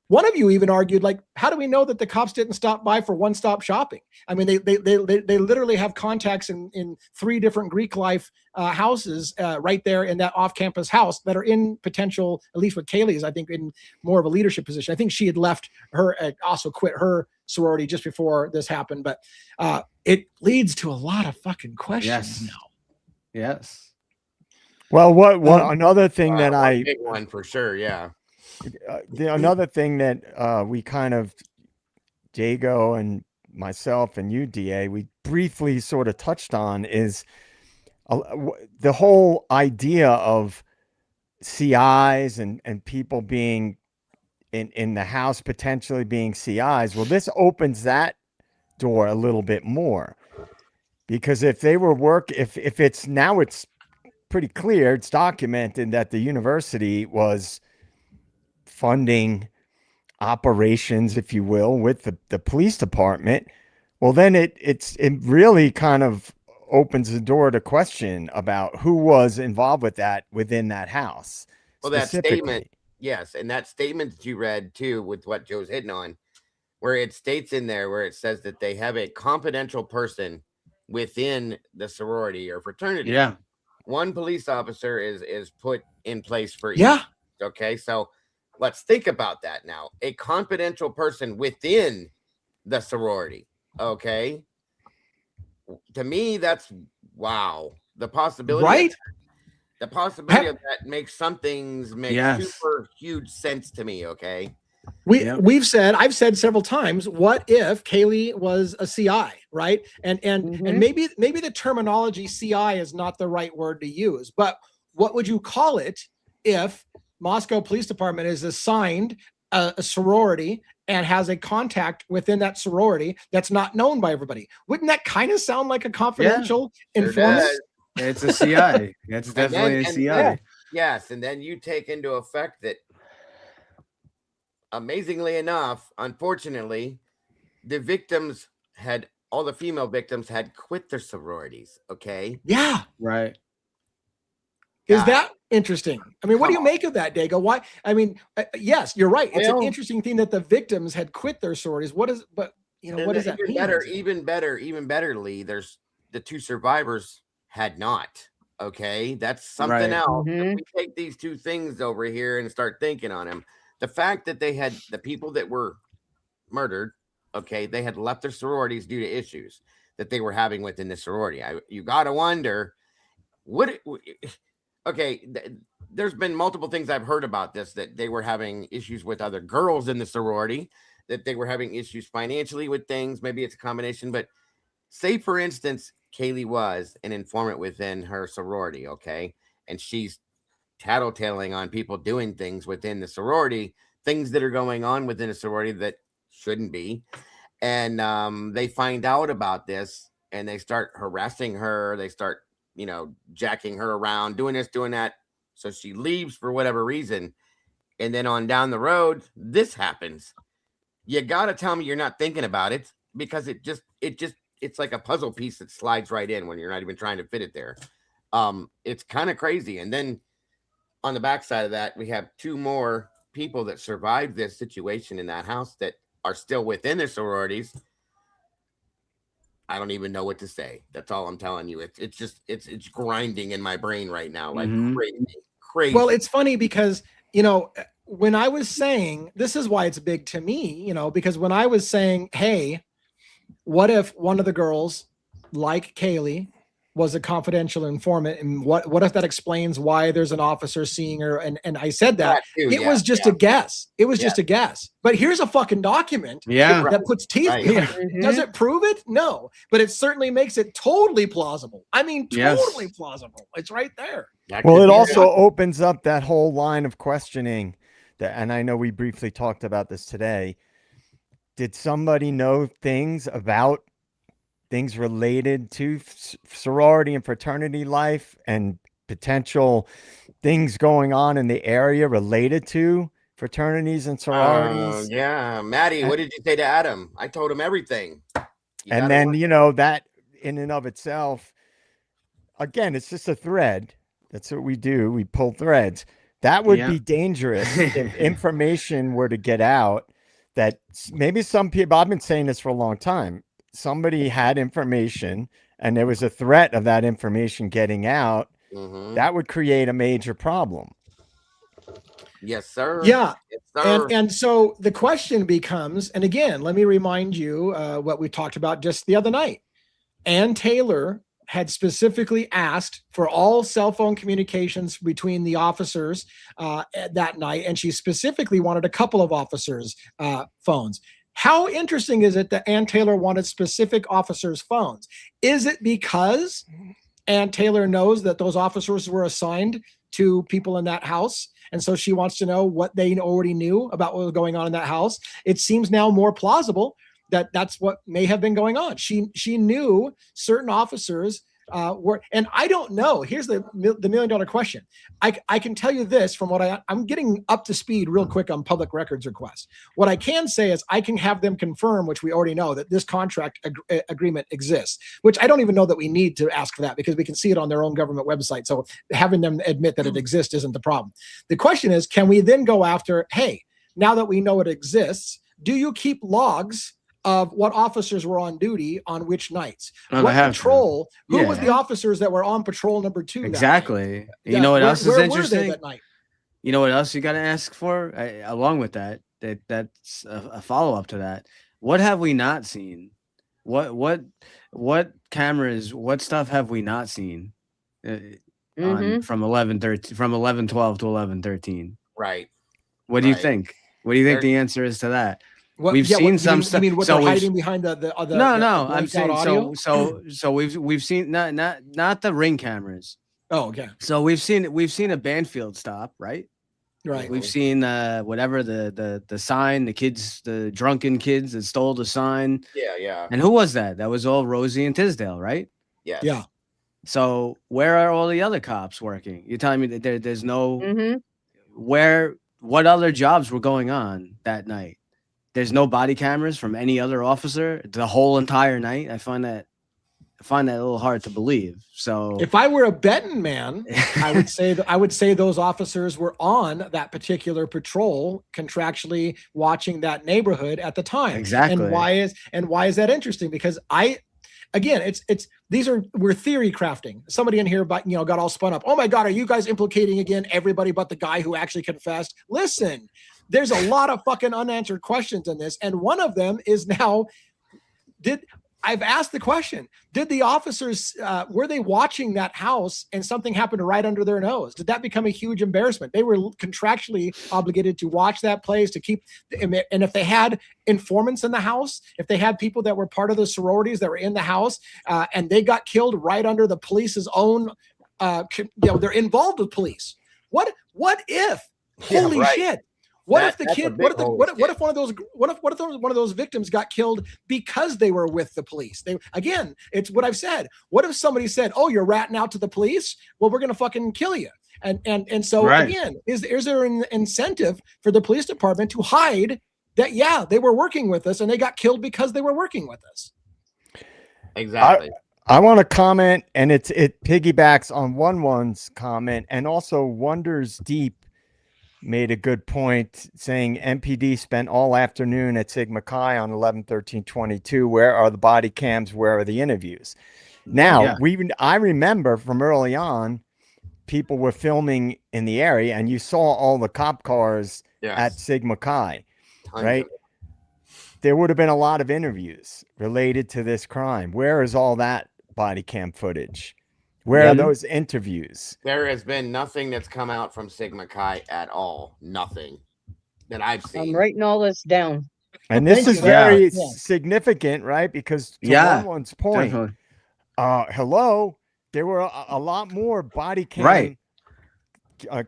One of you even argued, like, how do we know that the cops didn't stop by for one-stop shopping? I mean, they literally have contacts in 3 different Greek life houses right there in that off-campus house that are in potential, at least with Kaylee's, I think, in more of a leadership position. I think she had left her, also quit her sorority just before this happened. But it leads to a lot of fucking questions now. Yes. Well, another thing that big one for sure, yeah. Another thing that we kind of, Diego and myself and you, DA, we briefly sort of touched on is the whole idea of CIs and people being in the house potentially being CIs. Well, this opens that door a little bit more, because if they were if it's now, it's pretty clear, it's documented that the university was funding operations, if you will, with the police department. Well, then it really kind of opens the door to question about who was involved with that within that house. Well, that statement, yes, and that statement that you read too, with what Joe's hitting on, where it states in there where it says that they have a confidential person within the sorority or fraternity. Yeah. One police officer is put in place for each. Yeah. Okay, so let's think about that now. A confidential person within the sorority. Okay. To me, that's wow. The possibility, right? The possibility of that makes some things make super huge sense to me. Okay. I've said several times, what if Kaylee was a CI, right? And maybe the terminology CI is not the right word to use, but what would you call it if Moscow Police Department is assigned a sorority and has a contact within that sorority that's not known by everybody? Wouldn't that kind of sound like a confidential informant? It's a CI. It's definitely a CI. Yes, and then you take into effect that, amazingly enough, unfortunately, all the female victims had quit their sororities. Okay. Yeah. Right. Is that interesting? I mean, what do you make of that, Dago? Why? I mean, yes, you're right. It's an interesting thing that the victims had quit their sororities. What does that mean? Even better, Lee. There's the 2 survivors had not. Okay, that's something else. If we take these 2 things over here and start thinking on them, the fact that they had the people that were murdered, okay, they had left their sororities due to issues that they were having within the sorority. You got to wonder, there's been multiple things I've heard about this, that they were having issues with other girls in the sorority, that they were having issues financially with things. Maybe it's a combination, but say, for instance, Kaylee was an informant within her sorority, okay, and she's tattletaling on people doing things within the sorority, things that are going on within a sorority that shouldn't be. And they find out about this and they start harassing her. They start, jacking her around, doing this, doing that. So she leaves for whatever reason. And then on down the road, this happens. You got to tell me you're not thinking about it, because it's like a puzzle piece that slides right in when you're not even trying to fit it there. It's kind of crazy. And then on the backside of that, we have 2 more people that survived this situation in that house that are still within their sororities. I don't even know what to say. That's all I'm telling you. It's grinding in my brain right now, like crazy. Well, it's funny because, when I was saying, this is why it's big to me, because when I was saying, hey, what if one of the girls, like Kaylee, was a confidential informant, and what if that explains why there's an officer seeing her? And I said that it was just a guess. It was just a guess. But here's a fucking document that puts teeth behind it. Does it prove it? No, but it certainly makes it totally plausible. I mean, totally plausible. It's right there. Well, it also opens up that whole line of questioning that, and I know we briefly talked about this today. Did somebody know things about things related to sorority and fraternity life and potential things going on in the area related to fraternities and sororities? Yeah, Maddie, what did you say to Adam? I told him everything. And then, you know, that in and of itself, again, it's just a thread. That's what we do. We pull threads. That would be dangerous if information were to get out that maybe some people, I've been saying this for a long time, somebody had information and there was a threat of that information getting out, that would create a major problem. Yes, sir. Yeah. Yes, sir. And so the question becomes, and again, let me remind you what we talked about just the other night. Ann Taylor had specifically asked for all cell phone communications between the officers that night, and she specifically wanted a couple of officers' phones. How interesting is it that Ann Taylor wanted specific officers' phones? Is it because Ann Taylor knows that those officers were assigned to people in that house, and so she wants to know what they already knew about what was going on in that house? It seems now more plausible that that's what may have been going on. She knew certain officers were, and I don't know. Here's the $1 million question. I can tell you this from what I'm getting up to speed real quick on public records requests. What I can say is I can have them confirm, which we already know, that this contract agreement exists, which I don't even know that we need to ask for that because we can see it on their own government website. So having them admit that it exists isn't the problem. The question is, can we then go after, hey, now that we know it exists, do you keep logs of what officers were on duty on which nights? What patrol? Who was the officers that were on patrol number 2? Exactly. You know what else is interesting? That night? You know what else you got to ask for along with that? That's a follow up to that. What have we not seen? What cameras? What stuff have we not seen? On from 11/12 to 11/13. Right. What do you think? What do you think the answer is to that? We've seen some stuff. I mean, what they're hiding behind the no. I'm saying audio? so we've seen not the Ring cameras. Oh, okay. So we've seen a Banfield stop, right? Right. We've seen whatever the sign, the drunken kids that stole the sign. Yeah. And who was that? That was all Rosie and Tisdale, right? Yes. Yeah. So where are all the other cops working? You're telling me that there's no what other jobs were going on that night? There's no body cameras from any other officer the whole entire night. I find that a little hard to believe. So if I were a betting man, I would say those officers were on that particular patrol, contractually watching that neighborhood at the time. Exactly. And why is that interesting? Because we're theory crafting. Somebody in here, got all spun up. Oh my God, are you guys implicating again everybody but the guy who actually confessed? Listen, there's a lot of fucking unanswered questions in this, and one of them is now: I've asked the question, did the officers, were they watching that house and something happened right under their nose? Did that become a huge embarrassment? They were contractually obligated to watch that place, to keep, and if they had informants in the house, if they had people that were part of the sororities that were in the house, and they got killed right under the police's own, they're involved with police. What if, holy shit. What if one of those victims got killed because they were with the police? It's what I've said. What if somebody said, "Oh, you're ratting out to the police? Well, we're gonna fucking kill you." And so again, is there an incentive for the police department to hide that? Yeah, they were working with us and they got killed because they were working with us. Exactly. I want to comment, and it piggybacks on one's comment, and also Wonders Deep made a good point saying MPD spent all afternoon at Sigma Chi on 11/13/22. Where are the body cams? Where are the interviews? Now, I remember from early on, people were filming in the area, and you saw all the cop cars at Sigma Chi, right? There would have been a lot of interviews related to this crime. Where is all that body cam footage? Where are Mhm. those interviews? There has been nothing that's come out from Sigma Chi at all. Nothing that I've I'm seen. writing all this down. And this Thank is you. very Yeah. significant, right? Because to Yeah, one's point, definitely. hello, there were a lot more body cam Right.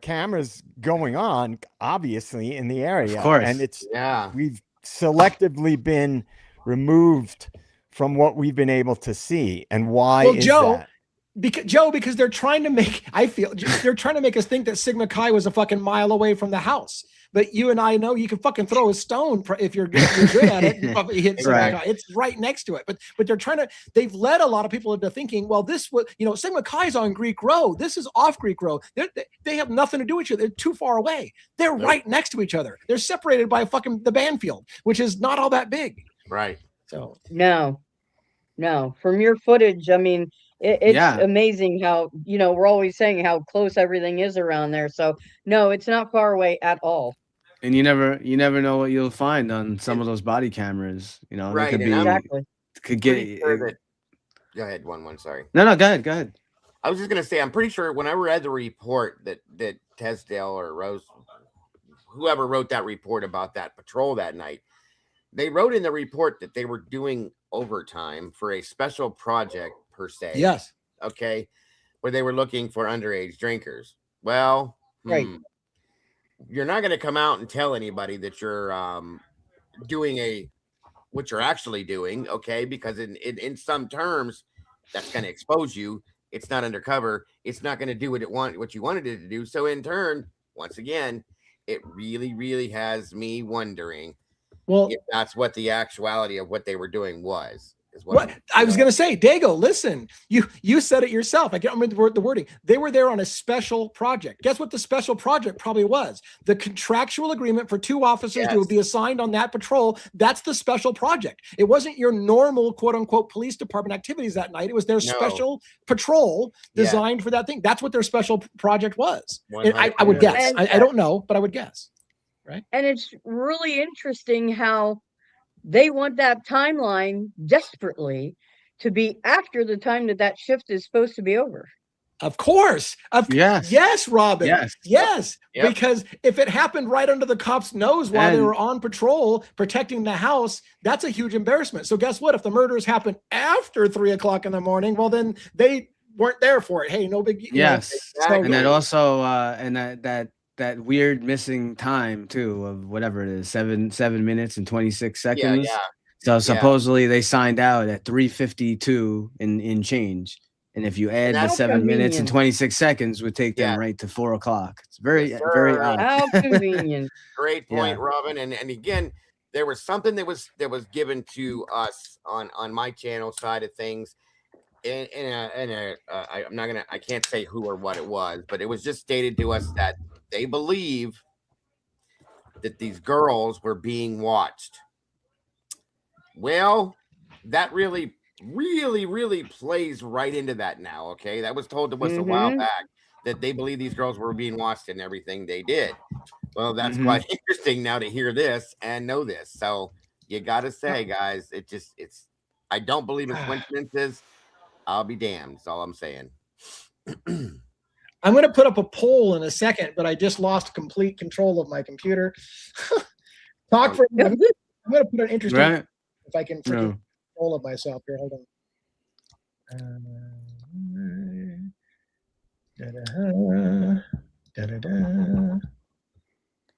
cameras going on, obviously, in the area. Of course. And Yeah. we've selectively been removed from what we've been able to see. And why Well, is Joe, that? because they're trying to make, I feel they're trying to make us think that Sigma Chi was a fucking mile away from the house. But you and I know you can fucking throw a stone if you're good at it. You probably hit Sigma Right. Chi. It's right next to it. But they're trying to, they've led a lot of people into thinking, well, this was, Sigma Chi is on Greek Road. This is off Greek Road. They have nothing to do with each other. They're too far away. They're right next to each other. They're separated by fucking the Banfield, which is not all that big. Right. So No, from your footage, I mean, it's Yeah. amazing how, we're always saying how close everything is around there. So no, it's not far away at all. And you never know what you'll find on some of those body cameras. They Right, could and be I'm Exactly. could pretty get sure that. Go ahead, one. Sorry. No, go ahead. I was just gonna say, I'm pretty sure when I read the report that Tesdale or Rose, whoever wrote that report about that patrol that night, they wrote in the report that they were doing overtime for a special project per se. yes. Okay, where they were looking for underage drinkers. Well, Right. You're not going to come out and tell anybody that you're doing what you're actually doing, okay? Because in some terms, that's going to expose you. It's not undercover. It's not going to do what you wanted it to do. So in turn, once again, it really, really has me wondering if that's what the actuality of what they were doing was. What I was going to say, Dago, listen, you said it yourself. I can't remember the wording. They were there on a special project. Guess what the special project probably was? The contractual agreement for 2 officers to be assigned on that patrol. That's the special project. It wasn't your normal quote unquote police department activities that night. It was their special patrol designed for that thing. That's what their special project was. I would guess. I don't know, but I would guess. Right. And it's really interesting how they want that timeline desperately to be after the time that shift is supposed to be over. Of course. Yes, Robin. Yes. Yep. Because if it happened right under the cops' nose while they were on patrol protecting the house, that's a huge embarrassment. So guess what? If the murders happened after 3 o'clock in the morning, well, then they weren't there for it. Hey, no big. Yes. Exactly. And that also, and that weird missing time too of whatever it is, 7 minutes and 26 seconds. Yeah. So supposedly they signed out at 3:52 in change. And if you add the 7 minutes and 26 seconds would take them right to 4 o'clock. It's very odd. How convenient. Great point, Robin. And again, there was something that was given to us on my channel side of things. I can't say who or what it was, but it was just stated to us that they believe that these girls were being watched. Well, that really, really, really plays right into that now. Okay. That was told to us a while back that they believe these girls were being watched in everything they did. Well, that's quite interesting now to hear this and know this. So you got to say, guys, I don't believe in coincidences. I'll be damned. That's all I'm saying. I'm going to put up a poll in a second, but I just lost complete control of my computer. I'm going to put an interesting, if I can freaking control of myself here. Hold on.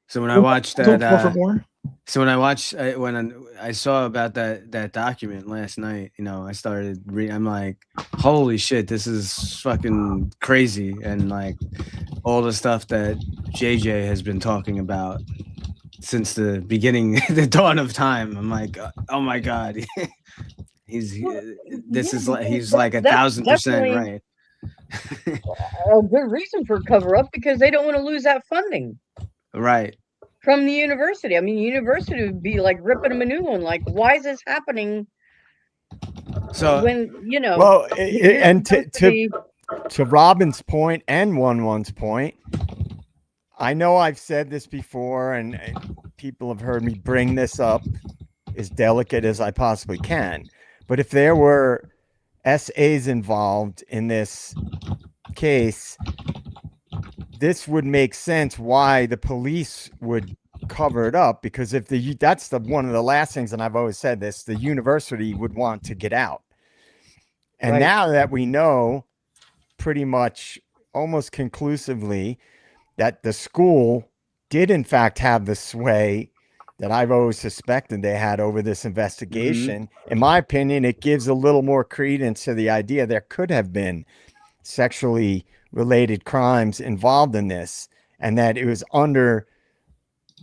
So when I watched that, when I saw about that document last night, I started reading. I'm like, holy shit, this is fucking crazy, and like all the stuff that JJ has been talking about since the beginning, the dawn of time. I'm like, oh my god, he's like 1,000% right. A good reason for cover up because they don't want to lose that funding. Right. From the university. I mean, university would be like ripping them a new one. Like, why is this happening? So when well, and to Robin's point and 1-1's point, I know I've said this before, and people have heard me bring this up as delicate as I possibly can. But if there were SAs involved in this case, this would make sense why the police would cover it up, because if that's one of the last things, and I've always said this, the university would want to get out. And Right. now that we know pretty much almost conclusively that the school did in fact have the sway that I've always suspected they had over this investigation, in my opinion, it gives a little more credence to the idea there could have been sexually related crimes involved in this, and that it was under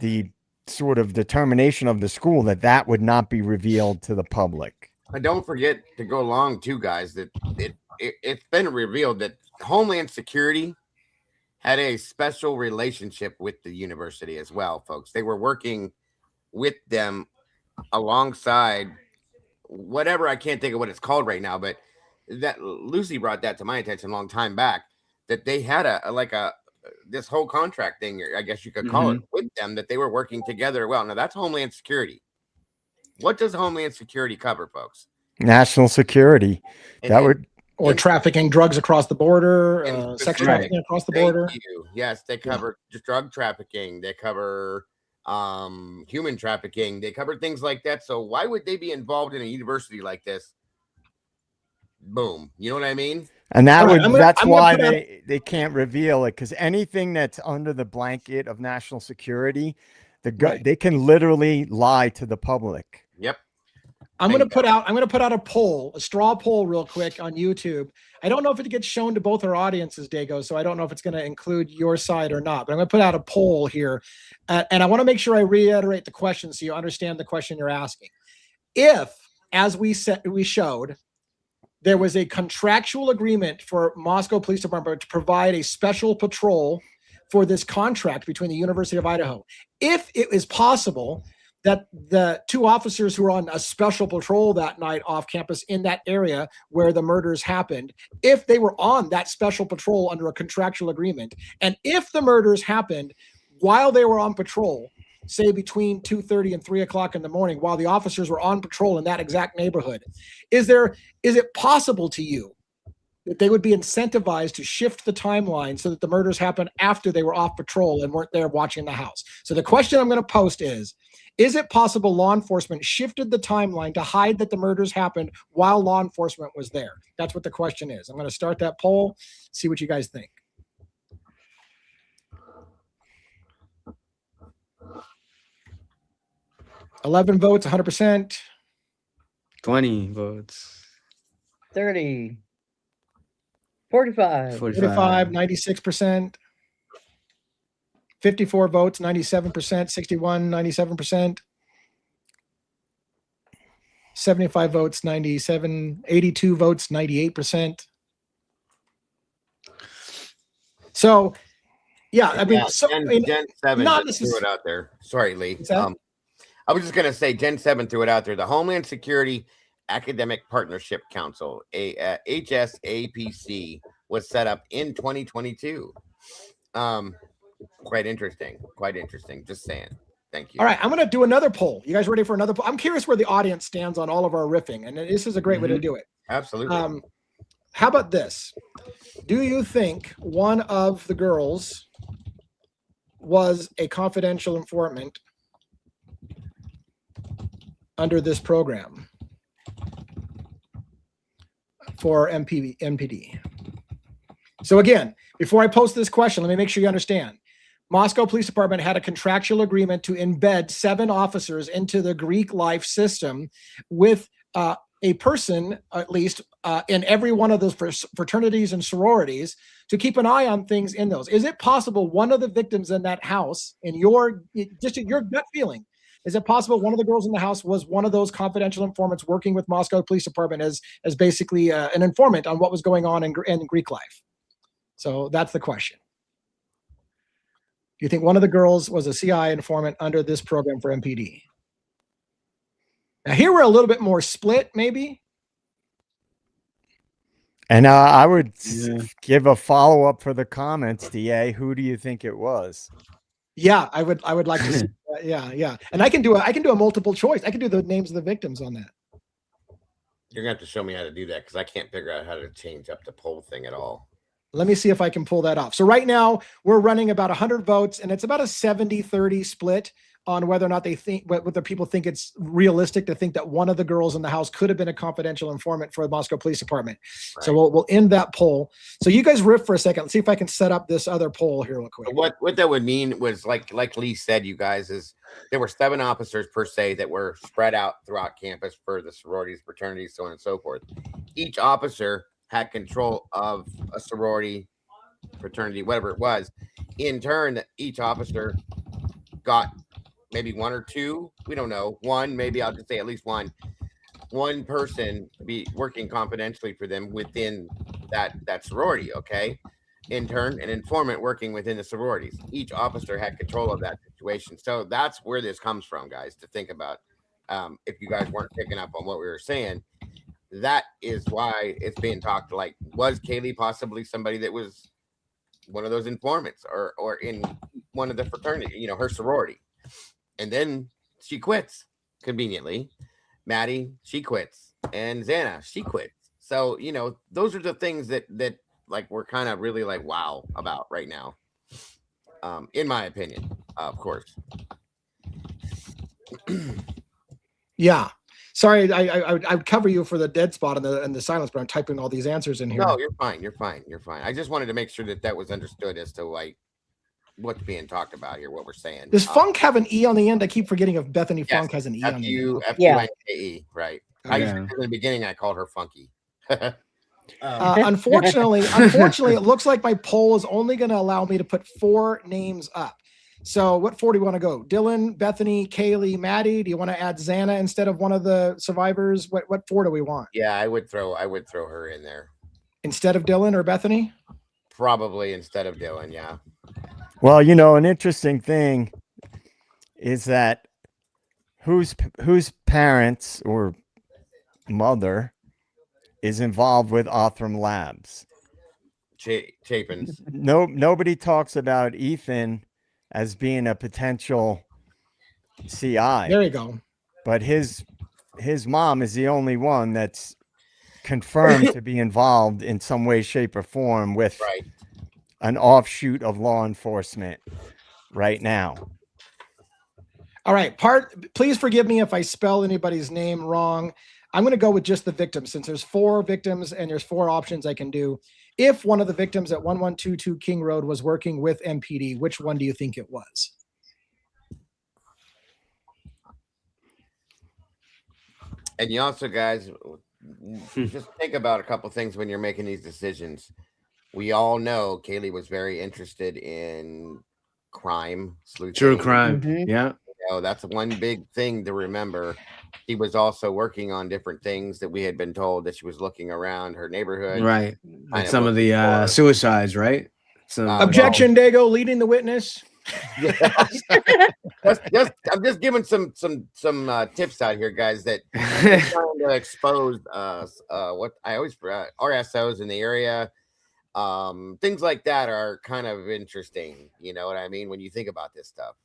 the sort of determination of the school that that would not be revealed to the public. And don't forget to go along too, guys, that it's been revealed that Homeland Security had a special relationship with the university as well, folks. They were working with them alongside whatever, I can't think of what it's called right now, but that Lucy brought that to my attention a long time back, that they had this whole contract thing, I guess you could call it, with them, that they were working together. Well, now that's Homeland Security. What does Homeland Security cover, folks? National security. Or trafficking drugs across the border, sex trafficking across the border. Yes, they cover just drug trafficking. They cover human trafficking. They cover things like that. So why would they be involved in a university like this? Boom. You know what I mean? And that's why they can't reveal it, because anything that's under the blanket of national security, they can literally lie to the public. Yep. I'm going to put out a poll, a straw poll real quick on YouTube. I don't know if it gets shown to both our audiences, Dago, so I don't know if it's going to include your side or not, but I'm going to put out a poll here. And I want to make sure I reiterate the question so you understand the question you're asking. If, as we showed, there was a contractual agreement for Moscow Police Department to provide a special patrol for this contract between the University of Idaho, if it is possible that the two officers who were on a special patrol that night off campus in that area where the murders happened, if they were on that special patrol under a contractual agreement, and if the murders happened while they were on patrol, say between 2:30 and 3 o'clock in the morning, while the officers were on patrol in that exact neighborhood, is it possible to you that they would be incentivized to shift the timeline so that the murders happened after they were off patrol and weren't there watching the house? So the question I'm going to post is it possible law enforcement shifted the timeline to hide that the murders happened while law enforcement was there? That's what the question is. I'm going to start that poll, see what you guys think. 11 votes, 100%. 20 votes. 30. 45. 45, 96%. 54 votes, 97%. 61, 97%. 75 votes, 97. 82 votes, 98%. So, yeah, I mean, Gen 7 just threw it out there. Sorry, Lee. I was just going to say, Gen 7 threw it out there. The Homeland Security Academic Partnership Council, HSAPC, was set up in 2022. Quite interesting. Quite interesting. Just saying. Thank you. All right, I'm going to do another poll. You guys ready for another poll? I'm curious where the audience stands on all of our riffing, and this is a great way to do it. Absolutely. How about this? Do you think one of the girls was a confidential informant under this program for MPD? So again, before I post this question, let me make sure you understand. Moscow Police Department had a contractual agreement to embed 7 officers into the Greek life system with a person, at least, in every one of those fraternities and sororities to keep an eye on things in those. Is it possible one of the victims in that house, in your gut feeling, is it possible one of the girls in the house was one of those confidential informants working with Moscow Police Department as basically an informant on what was going on in Greek life? So that's the question. Do you think one of the girls was a CI informant under this program for MPD? Now here we're a little bit more split, maybe. And I would give a follow-up for the comments, DA. Who do you think it was? Yeah, I would like to see that. Yeah. And I can do a multiple choice. I can do the names of the victims on that. You're gonna have to show me how to do that because I can't figure out how to change up the poll thing at all. Let me see if I can pull that off. So right now we're running about 100 votes, and it's about a 70-30 split on whether or not they think, whether people think it's realistic to think that one of the girls in the house could have been a confidential informant for the Moscow Police Department. Right. So we'll end that poll. So you guys riff for a second. Let's see if I can set up this other poll here real quick. What that would mean was like Lee said, you guys, is there were 7 officers per se that were spread out throughout campus for the sororities, fraternities, so on and so forth. Each officer had control of a sorority, fraternity, whatever it was. In turn, each officer got maybe 1 or 2, we don't know, one, maybe I'll just say at least one person be working confidentially for them within that sorority. Okay. In turn, an informant working within the sororities. Each officer had control of that situation. So that's where this comes from, guys, to think about. If you guys weren't picking up on what we were saying, that is why it's being talked. Like, was Kaylee possibly somebody that was one of those informants or in one of the fraternity, her sorority? And then she quits conveniently. Maddie, she quits. And Xana, she quits. So, those are the things that like we're kind of really like wow about right now. In my opinion, of course. Yeah. Sorry, I would cover you for the dead spot and the silence, but I'm typing all these answers in here. No, you're fine. You're fine. I just wanted to make sure that was understood as to like what's being talked about here, what we're saying. Does Funk have an E on the end? I keep forgetting if Bethany Funk has an E on the end. F-U-N-K-E, right. Yeah. I used to, in the beginning, I called her Funky. Unfortunately, it looks like my poll is only going to allow me to put 4 names up. So what 4 do you want to go? Dylan, Bethany, Kaylee, Maddie? Do you want to add Xana instead of one of the survivors? What 4 do we want? Yeah, I would throw her in there. Instead of Dylan or Bethany? Probably instead of Dylan, yeah. Well, an interesting thing is that whose parents or mother is involved with Othram Labs? Chapin's. Nobody talks about Ethan as being a potential CI. There you go. But his mom is the only one that's confirmed to be involved in some way, shape, or form with an offshoot of law enforcement right now. All right. Please forgive me if I spell anybody's name wrong. I'm going to go with just the victim since there's 4 victims and there's 4 options I can do. If one of the victims at 1122 King Road was working with MPD, which one do you think it was? And you also, guys, just think about a couple things when you're making these decisions. We all know Kaylee was very interested in crime, sleuthing. True crime. Mm-hmm. Yeah. That's one big thing to remember. She was also working on different things that we had been told that she was looking around her neighborhood. Right. Like some of the suicides, right? So, Objection, Dago, leading the witness. I'm just giving some tips out here, guys, that are trying to expose what I always RSOs in the area. Things like that are kind of interesting. You know what I mean? When you think about this stuff.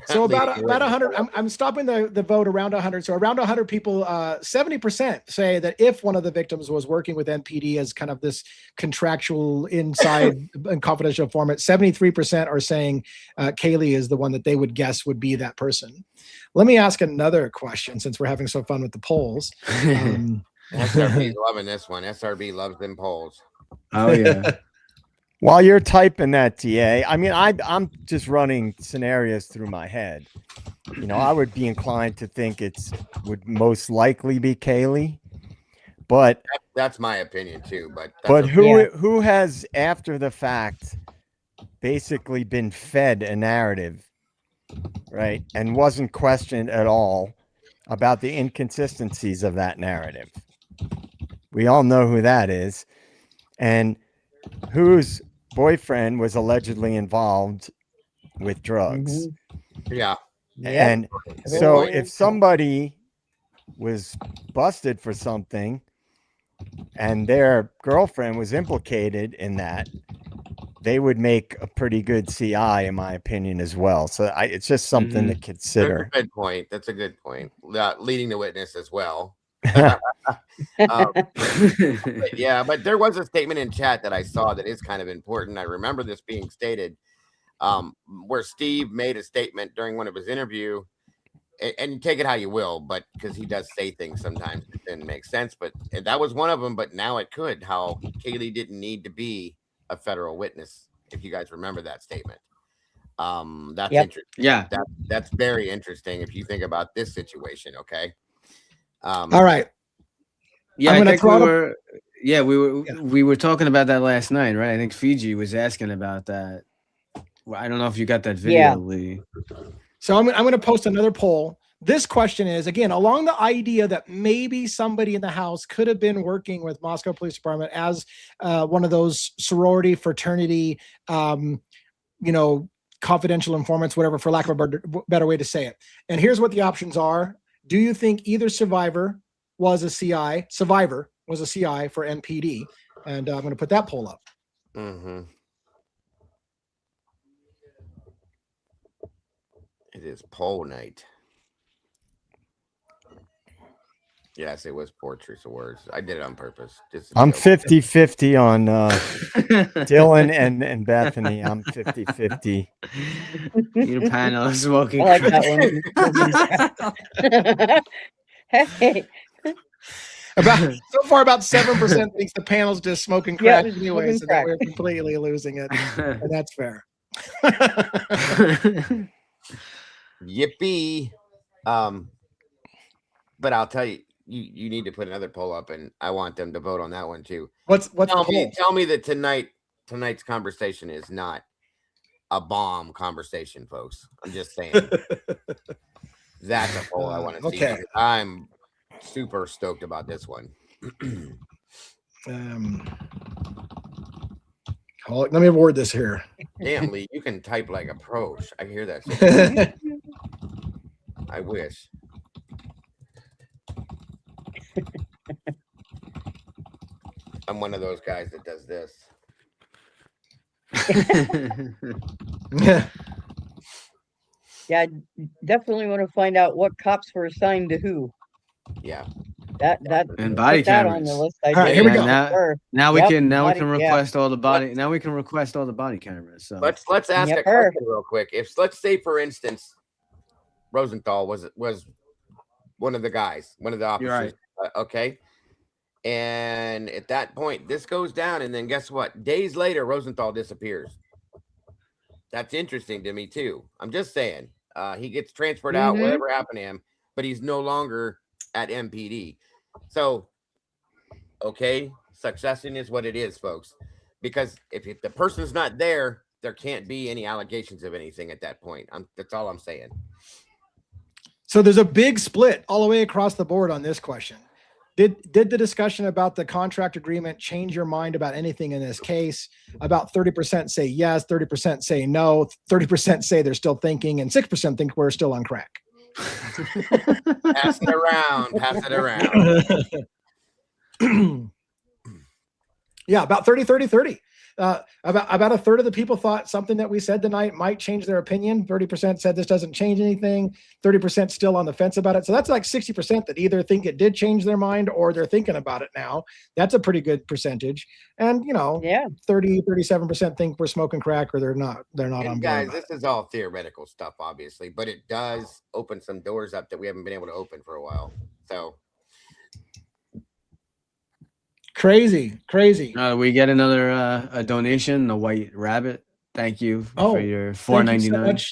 So about 100, I'm stopping the vote around 100. So around 100 people, 70% say that if one of the victims was working with NPD as kind of this contractual inside and confidential informant, 73% are saying Kaylee is the one that they would guess would be that person. Let me ask another question since we're having so fun with the polls. SRB's loving this one. SRB loves them polls. Oh, yeah. While you're typing that, TA, I mean, I'm just running scenarios through my head. I would be inclined to think would most likely be Kaylee, but that's my opinion too. But who has after the fact basically been fed a narrative, right, and wasn't questioned at all about the inconsistencies of that narrative? We all know who that is, and whose boyfriend was allegedly involved with drugs. Yeah. And so if somebody was busted for something and their girlfriend was implicated in that, they would make a pretty good CI, in my opinion, as well. So it's just something to consider. That's a good point. Leading the witness as well. But there was a statement in chat that I saw that is kind of important. I remember this being stated, where Steve made a statement during one of his interview, and take it how you will, but because he does say things sometimes that didn't make sense, but that was one of them. But now it could. How Kaylee didn't need to be a federal witness, if you guys remember that statement. That's interesting. Yeah, that's very interesting if you think about this situation. Okay. All right. Yeah, I think we were talking about that last night, right? I think Fiji was asking about that. Well, I don't know if you got that video, Lee. So I'm going to post another poll. This question is, again, along the idea that maybe somebody in the house could have been working with Moscow Police Department as one of those sorority, fraternity, confidential informants, whatever, for lack of a better way to say it. And here's what the options are. Do you think either survivor was a CI for MPD? And I'm going to put that poll up. Mm-hmm. It is poll night. Yes, it was portraits of words. I did it on purpose. I'm 50-50 on Dylan and Bethany. I'm 50-50. Your panel is smoking. I like that one. Hey. So far, about 7% thinks the panel's just smoking crack anyway, so that we're completely losing it. And that's fair. Yippee. But I'll tell you, you need to put another poll up, and I want them to vote on that one too. Tell me that tonight's conversation is not a bomb conversation, folks. I'm just saying. That's a poll I want to see. Okay. I'm super stoked about this one. Let me word this here. Damn, Lee, you can type like a pro. I hear that. I wish. I'm one of those guys that does this. Yeah, I definitely want to find out what cops were assigned to who. Yeah. That and body cameras. On the list. All right, here we go. Now we can request all the body. Now we can request all the body cameras. So let's ask a question real quick. If let's say, for instance, Rosenthal was one of the guys, one of the officers. Right. Okay. And at that point, this goes down, and then guess what? Days later, Rosenthal disappears. That's interesting to me too. I'm just saying. He gets transferred out, whatever happened to him, but he's no longer at MPD. So, okay, succession is what it is, folks. Because if the person's not there, there can't be any allegations of anything at that point. That's all I'm saying. So there's a big split all the way across the board on this question. Did the discussion about the contract agreement change your mind about anything in this case? About 30% say yes, 30% say no, 30% say they're still thinking, and 6% think we're still on crack. Pass it around. Yeah, about 30. About a third of the people thought something that we said tonight might change their opinion. 30% said this doesn't change anything. 30% still on the fence about it. So that's like 60% that either think it did change their mind or they're thinking about it now. That's a pretty good percentage. And 37% think we're smoking crack or they're not on board. Guys, this is all theoretical stuff, obviously, but it does open some doors up that we haven't been able to open for a while. So crazy. We get another a donation, the White Rabbit. Thank you for your $4.99. So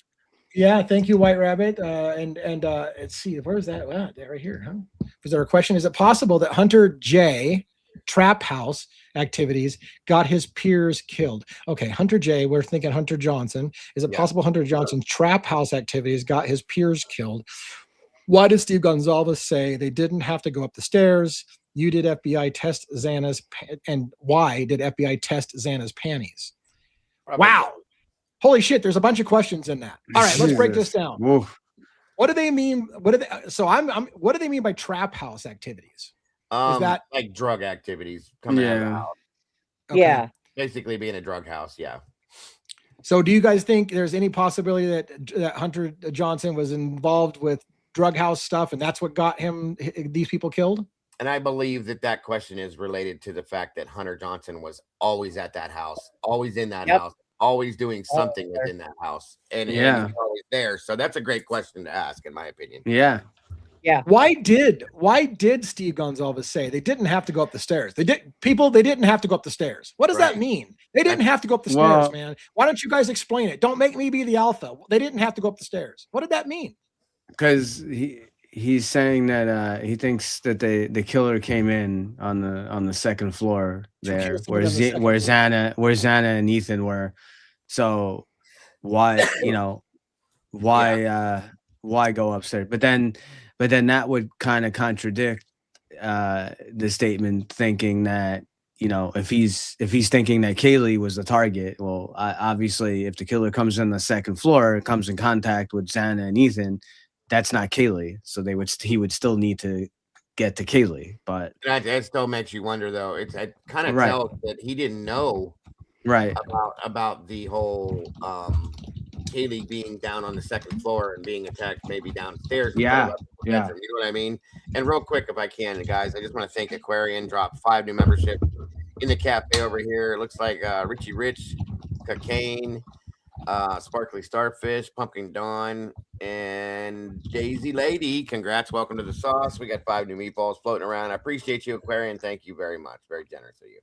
yeah, thank you, White Rabbit. And let's see, where's that? Right here, huh? Was there a question? Is it possible that Hunter J. Trap House activities got his peers killed? Okay, Hunter J. We're thinking Hunter Johnson. Is it possible Hunter Johnson's Trap House activities got his peers killed? Why did Steve Gonzalez say they didn't have to go up the stairs? You did FBI test Xana's, and why did FBI test Xana's panties? Probably. Wow. Holy shit, there's a bunch of questions in that. All right, let's break this down. Woof. What do they mean? What do they mean by trap house activities? Is that like drug activities coming out of the house? Okay. Yeah. Basically being a drug house, yeah. So do you guys think there's any possibility that Hunter Johnson was involved with drug house stuff and that's what got these people killed? And I believe that question is related to the fact that Hunter Johnson was always at that house, always in that house, always doing something within that house, and he was always there. So that's a great question to ask, in my opinion. Yeah. Yeah. Why did Steve Gonzalez say they didn't have to go up the stairs? They didn't have to go up the stairs. What does that mean? They didn't have to go up the stairs, man. Why don't you guys explain it? Don't make me be the alpha. They didn't have to go up the stairs. What did that mean? Because he's saying that he thinks that the killer came in on the second floor there, where Xana and Ethan were. So why why go upstairs? But then that would kind of contradict the statement, thinking that, if he's thinking that Kaylee was the target, well, obviously if the killer comes in the second floor, comes in contact with Xana and Ethan, that's not Kaylee. So he would still need to get to Kaylee. But that still makes you wonder, though. It kind of tells that he didn't know about the whole Kaylee being down on the second floor and being attacked maybe downstairs. Yeah. You know what I mean? And real quick, if I can, guys, I just want to thank Aquarian, dropped 5 new memberships in the cafe over here. It looks like Richie Rich, Cocaine, Sparkly Starfish, Pumpkin Dawn, and Daisy Lady. Congrats, welcome to the sauce. We got 5 new meatballs floating around. I appreciate you, Aquarian. Thank you very much. Very generous of you.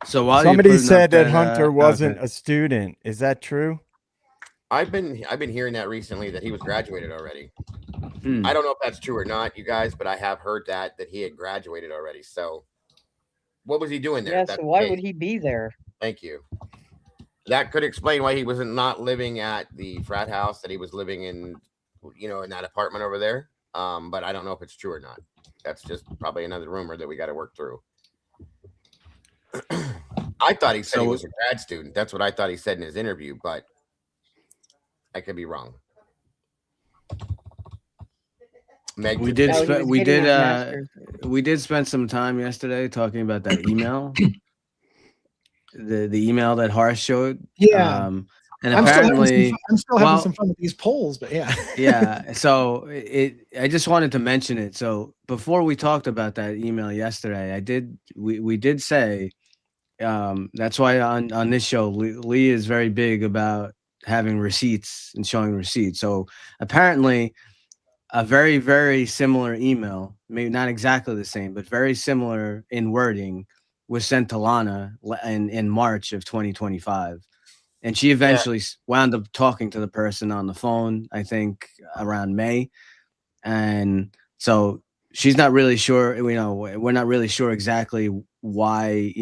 So while somebody said that Hunter wasn't a student, is that true? I've been hearing that recently, that he was graduated already. I don't know if that's true or not, you guys, but I have heard that he had graduated already. So what was he doing there? Yeah, so why would he be there? Thank you. That could explain why he wasn't not living at the frat house, that he was living in, in that apartment over there. But I don't know if it's true or not. That's just probably another rumor that we got to work through. I thought he said he was a grad student. That's what I thought he said in his interview, but I could be wrong. Meg, we did spend some time yesterday talking about that email, the email that Harsh showed. Yeah. And apparently I'm still having some fun with these polls, but yeah. Yeah. So I just wanted to mention it. So before we talked about that email yesterday, we did say, that's why on this show, Lee is very big about having receipts and showing receipts. So apparently a very, very similar email, maybe not exactly the same, but very similar in wording, was sent to Lana in March of 2025. And she eventually wound up talking to the person on the phone, I think around May. And so she's not really sure, we're not really sure exactly why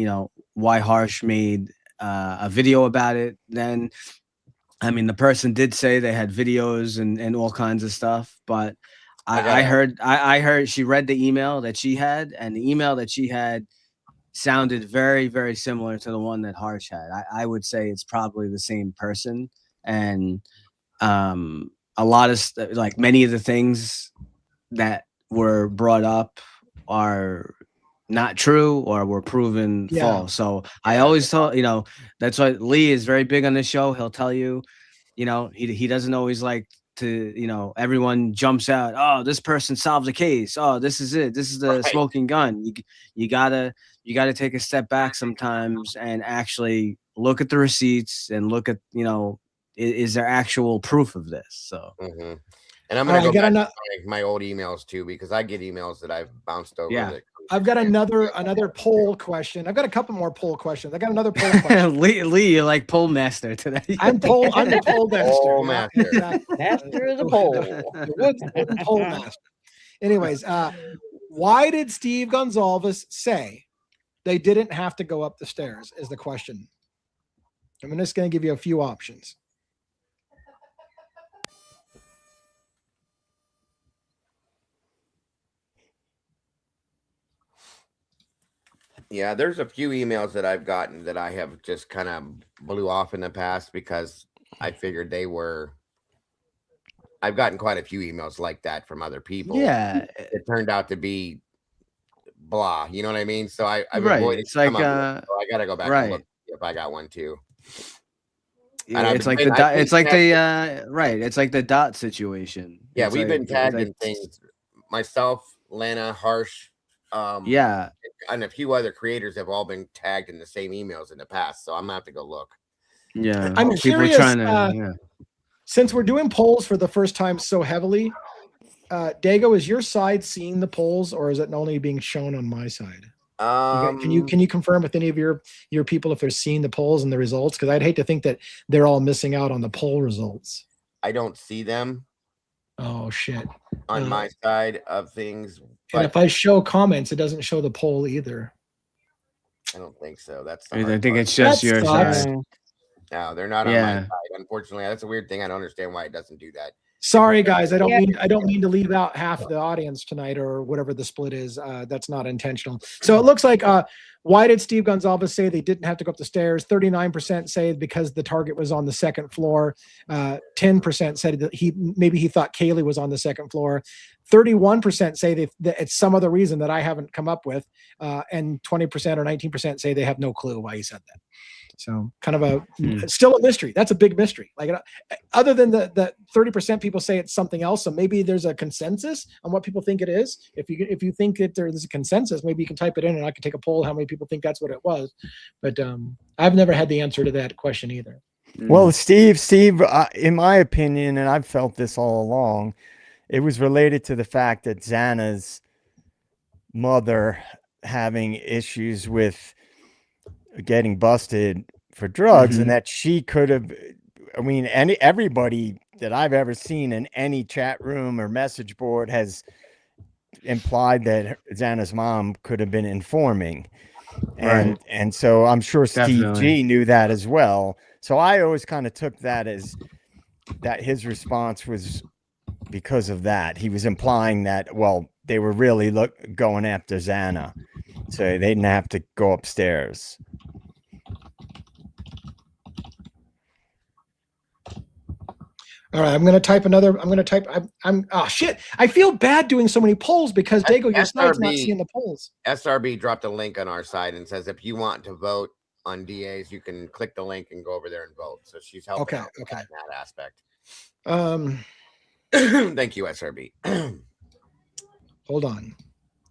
Harsh made a video about it then. I mean, the person did say they had videos and all kinds of stuff, but I heard she read the email that she had, and the email that she had sounded very, very similar to the one that Harsh had. I would say it's probably the same person. And a lot of many of the things that were brought up are not true or were proven false. So I always thought, that's why Lee is very big on this show. He'll tell you, he doesn't always like to, everyone jumps out. Oh, this person solved the case. Oh, this is it. This is the smoking gun. You gotta take a step back sometimes and actually look at the receipts and look at, is there actual proof of this? So. Mm-hmm. And I'm going to go back to my old emails too, because I get emails that I've bounced over. Yeah. I've got another poll question. I've got a couple more poll questions. I got another poll question. Lee, you're like poll master today. I'm the poll master. Poll master. Master of the poll. The poll master. Anyways, why did Steve Gonzalez say they didn't have to go up the stairs? Is the question. I'm just going to give you a few options. Yeah, there's a few emails that I've gotten that I have just kind of blew off in the past because I figured I've gotten quite a few emails like that from other people. Yeah. It turned out to be blah, you know what I mean? So I've avoided it's like, so I got to go back and look if I got one too. Yeah, I've it's like been- the I've dot. been It's like tagged- the right. It's like the dot situation. Yeah, It's we've like- been tagged it's in things. Myself, Lana, Harsh, Yeah, and a few other creators have all been tagged in the same emails in the past. So I'm gonna have to go look. yeah. I'm People curious, trying to. Yeah. since we're doing polls for the first time so heavily, Dago, is your side seeing the polls, or is it only being shown on my side? Can you confirm with any of your people if they're seeing the polls and the results? Because I'd hate to think that they're all missing out on the poll results. I don't see them Oh shit! on my side of things. And But if I show comments, it doesn't show the poll either. I don't think so. That's the I hard think part. it's just That your sucks. side. No, they're not on my Yeah. side. Unfortunately, that's a weird thing. I don't understand why it doesn't do that. Sorry, guys. I don't Yeah. mean to leave out half the audience tonight or whatever the split is. That's not intentional. So it looks like why did Steve Gonzalez say they didn't have to go up the stairs? 39% say because the target was on the second floor. 10% said that he thought Kaylee was on the second floor. 31% say that it's some other reason that I haven't come up with, and 20% or 19% say they have no clue why he said that. So kind of still a mystery. That's a big mystery. Like other than the 30% people say it's something else. So maybe there's a consensus on what people think it is. If you think that there's a consensus, maybe you can type it in and I can take a poll how many people think that's what it was. But I've never had the answer to that question either. Well, Steve, in my opinion, and I've felt this all along, it was related to the fact that Xana's mother having issues with getting busted for drugs, and that she could have, I mean, everybody that I've ever seen in any chat room or message board has implied that Xana's mom could have been informing. And so I'm sure Steve G knew that as well. So I always kind of took that as that his response was because of that. He was implying that, well, they were really going after Xana, so they didn't have to go upstairs. All right, I'm going to type another. Oh shit. I feel bad doing so many polls because Dago, your side's not seeing the polls. SRB dropped a link on our side and says if you want to vote on DAs, you can click the link and go over there and vote. So she's helping out with that in that aspect. Thank you, SRB. Hold on.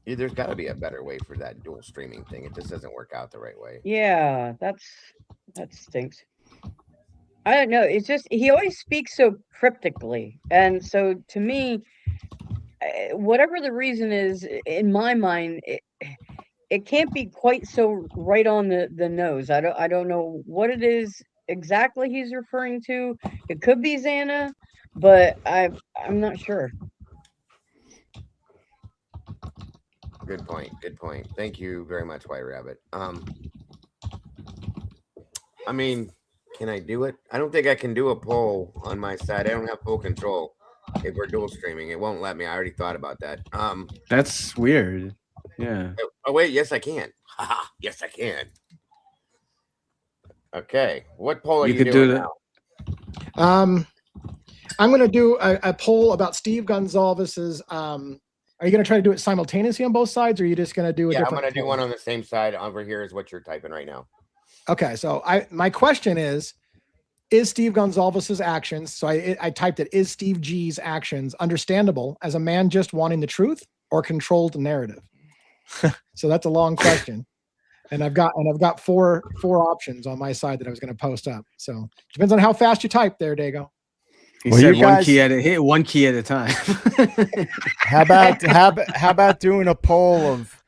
Yeah, there's got to be a better way for that dual streaming thing. It just doesn't work out the right way. Yeah, that stinks. I don't know. It's just he always speaks so cryptically, and so to me, whatever the reason is, in my mind, it can't be quite so right on the nose. I don't know what it is exactly he's referring to. It could be Xana, but I'm not sure. Good point. Good point. Thank you very much, White Rabbit. I mean, can I do it? I don't think I can do a poll on my side. I don't have full control. If we're dual streaming, it won't let me. I already thought about that. That's weird. Yeah. Oh wait, yes I can. Yes I can. Okay, what poll are you doing now? I'm going to do a poll about Steve Gonzalez's. Are you going to try to do it simultaneously on both sides, or are you just going to do a different? I'm going to do poll? one on the same side. Over here is what you're typing right now. Okay, so my question is Steve Gonzalez's actions? So I typed it. Is Steve G's actions understandable as a man just wanting the truth or controlled narrative? So that's a long question, and I've got four options on my side that I was going to post up. So depends on how fast you type there, Dago. He said one key at a time. How about doing a poll of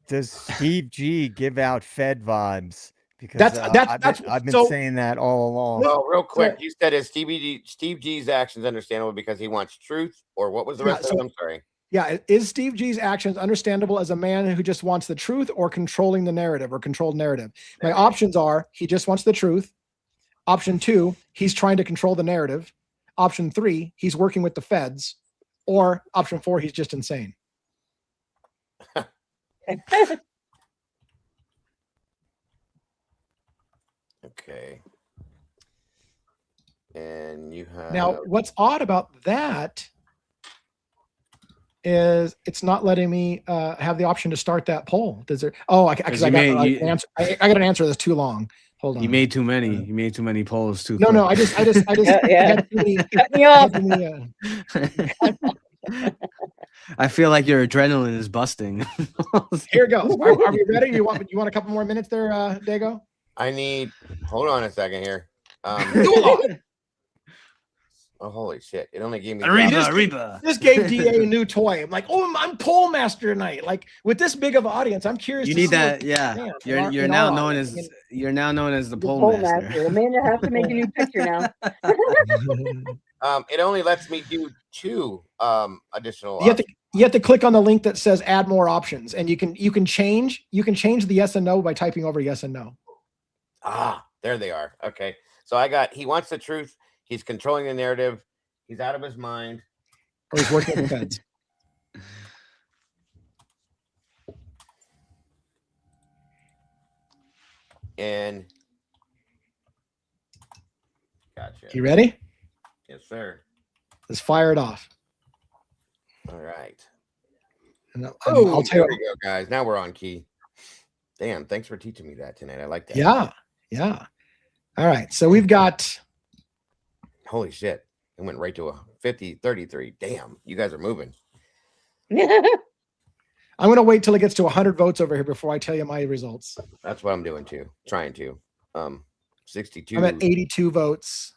does Steve G give out Fed vibes? Because I've been saying that all along. Well, real quick, you said is Steve G's actions understandable because he wants truth, or what was the rest of it? I'm sorry. Yeah, is Steve G's actions understandable as a man who just wants the truth or controlling the narrative or controlled narrative? My options are he just wants the truth. Option 2, he's trying to control the narrative. Option 3, he's working with the feds. Or option 4, he's just insane. Okay. And you have now what's odd about that is it's not letting me have the option to start that poll. Does there? Oh, because I got an answer that's too long. Hold on. You made too many. You made too many polls too. No, I just Yeah. had too many, Cut me off. too many, I feel like your adrenaline is busting. Here goes. Are we ready? You want a couple more minutes there, Dago? I need. Hold on a second here. Oh, holy shit! It only gave me. Arriba. This gave DA a new toy. I'm like, oh, I'm poll master tonight. Like with this big of an audience, I'm curious. You to need see that, what- yeah. man, You're in now our known audience. as you're now known as the The poll poll master. master. Amanda has to make a new picture now. It only lets me do 2 additional. You have to click on the link that says add more options, and you can change the yes and no by typing over yes and no. There they are. Okay, so I got. He wants the truth. He's controlling the narrative. He's out of his mind. Or he's working with the feds. And gotcha. You ready? Yes, sir. Let's fire it off. All right. And I'll tell there you. we go, guys. Now we're on key. Damn, thanks for teaching me that tonight. I like that. Yeah. All right. So we've got. Holy shit. It went right to a 50-33. Damn, you guys are moving. I'm going to wait till it gets to 100 votes over here before I tell you my results. That's what I'm doing too. Trying to. 62. I'm at 82 votes.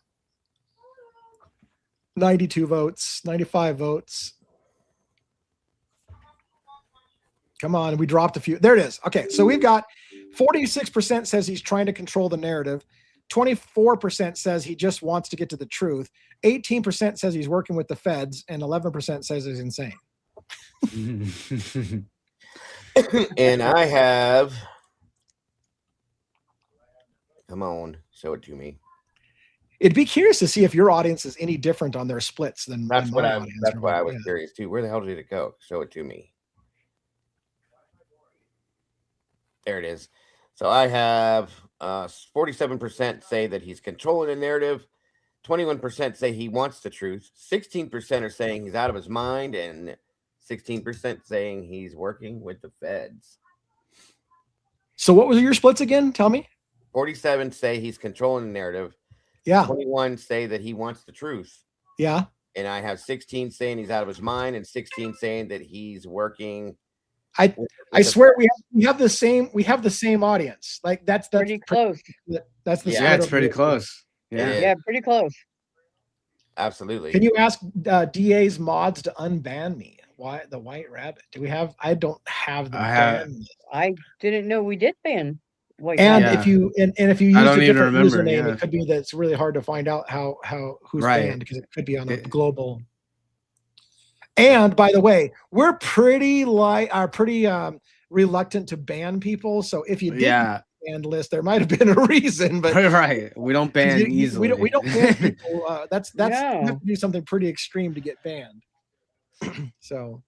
92 votes. 95 votes. Come on. We dropped a few. There it is. Okay. So we've got 46% says he's trying to control the narrative. 24% says he just wants to get to the truth. 18% says he's working with the feds, and 11% says he's insane. And I have. Come on, show it to me. It'd be curious to see if your audience is any different on their splits than That's than what my I. audience. That's why I was Yeah. curious too. Where the hell did it go? Show it to me. There it is. So I have 47% say that he's controlling the narrative. 21% say he wants the truth. 16% are saying he's out of his mind, and 16% saying he's working with the feds. So what was your splits again? Tell me. 47 say he's controlling the narrative. Yeah. 21 say that he wants the truth. Yeah. And I have 16 saying he's out of his mind, and 16 saying that he's working. I swear we have the same audience. Like that's Pretty close. That's the Yeah, split it's of pretty the- close. Yeah. Yeah, pretty close. Absolutely. Can you ask DA's mods to unban me? Why the White Rabbit? Do we have? I don't have the I have- ban. I didn't know we did ban White And Rabbit. if you and if you use I a don't even different remember, username, yeah. it could be that it's really hard to find out how who's Right. banned because it could be on a It- global. And by the way, we're pretty reluctant to ban people. So if you did Yeah. banned list, there might have been a reason, but Right. We don't ban easily. we don't ban people. That's you No. have to do something pretty extreme to get banned. So,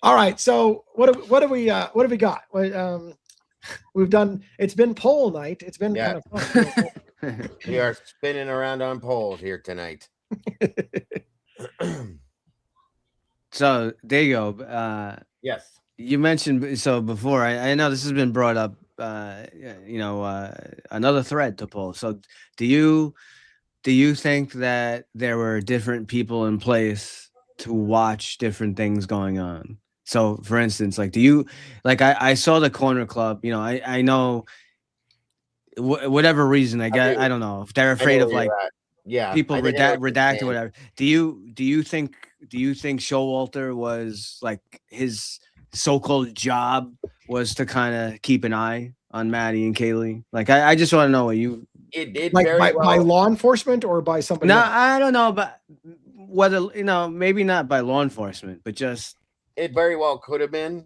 all right. So what have we got? We've done. It's been poll night. It's been Yeah. kind of fun. We are spinning around on polls here tonight. So there you go. Yes. You mentioned so before. I know this has been brought up. Another thread to poll. So do you think that there were different people in place to watch different things going on? So for instance, like, do you like I saw the corner club, I know whatever reason, I guess, I don't know if they're afraid know of where like you're at. Yeah, people I think I know what you're redact or saying. whatever. Do you think Showalter was like his so-called job was to kind of keep an eye on Maddie and Kaylee? Like I just want to know what you It did Like very by well. law enforcement or by somebody? No, else? I don't know, but whether maybe not by law enforcement, but just It very well could have been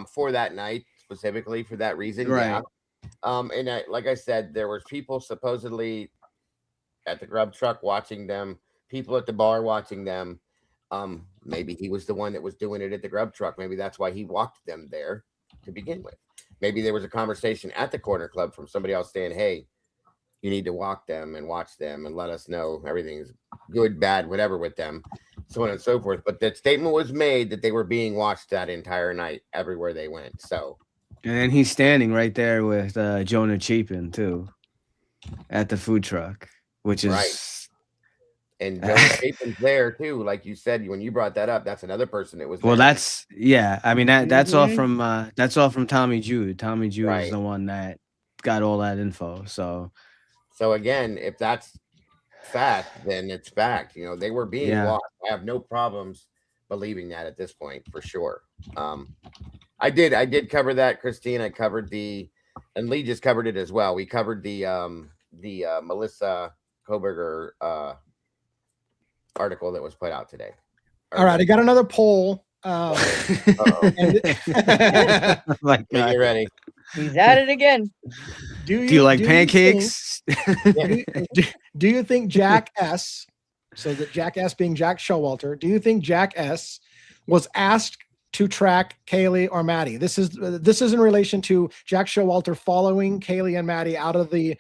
for that night, specifically for that reason. Right. Yeah. And like I said, there was people supposedly at the grub truck watching them, people at the bar watching them. Maybe he was the one that was doing it at the grub truck. Maybe that's why he walked them there to begin with. Maybe there was a conversation at the corner club from somebody else saying, hey, you need to walk them and watch them and let us know everything's good, bad, whatever with them, so on and so forth. But that statement was made that they were being watched that entire night everywhere they went. So And then he's standing right there with Jonah Chapin too at the food truck, which is Right. And Jonah Chapin's there too, like you said when you brought that up. That's another person that was there. well, that's I mean that's all Mhm. from Tommy Jude. Tommy Jude is Right. the one that got all that info. So So again, if that's fact, then it's fact. You know, they were being yeah, watched. I have no problems believing that at this point for sure. I did cover that, Christine. I covered and Lee just covered it as well. We covered the Melissa Coberger article that was put out today. All right, I got another poll. Uh-oh. Oh my Get God. you ready. He's at it again. Do you like pancakes? Do you think Jack S, so that Jack S being Jack Showalter, do you think Jack S was asked to track Kaylee or Maddie? This is in relation to Jack Showalter following Kaylee and Maddie out of the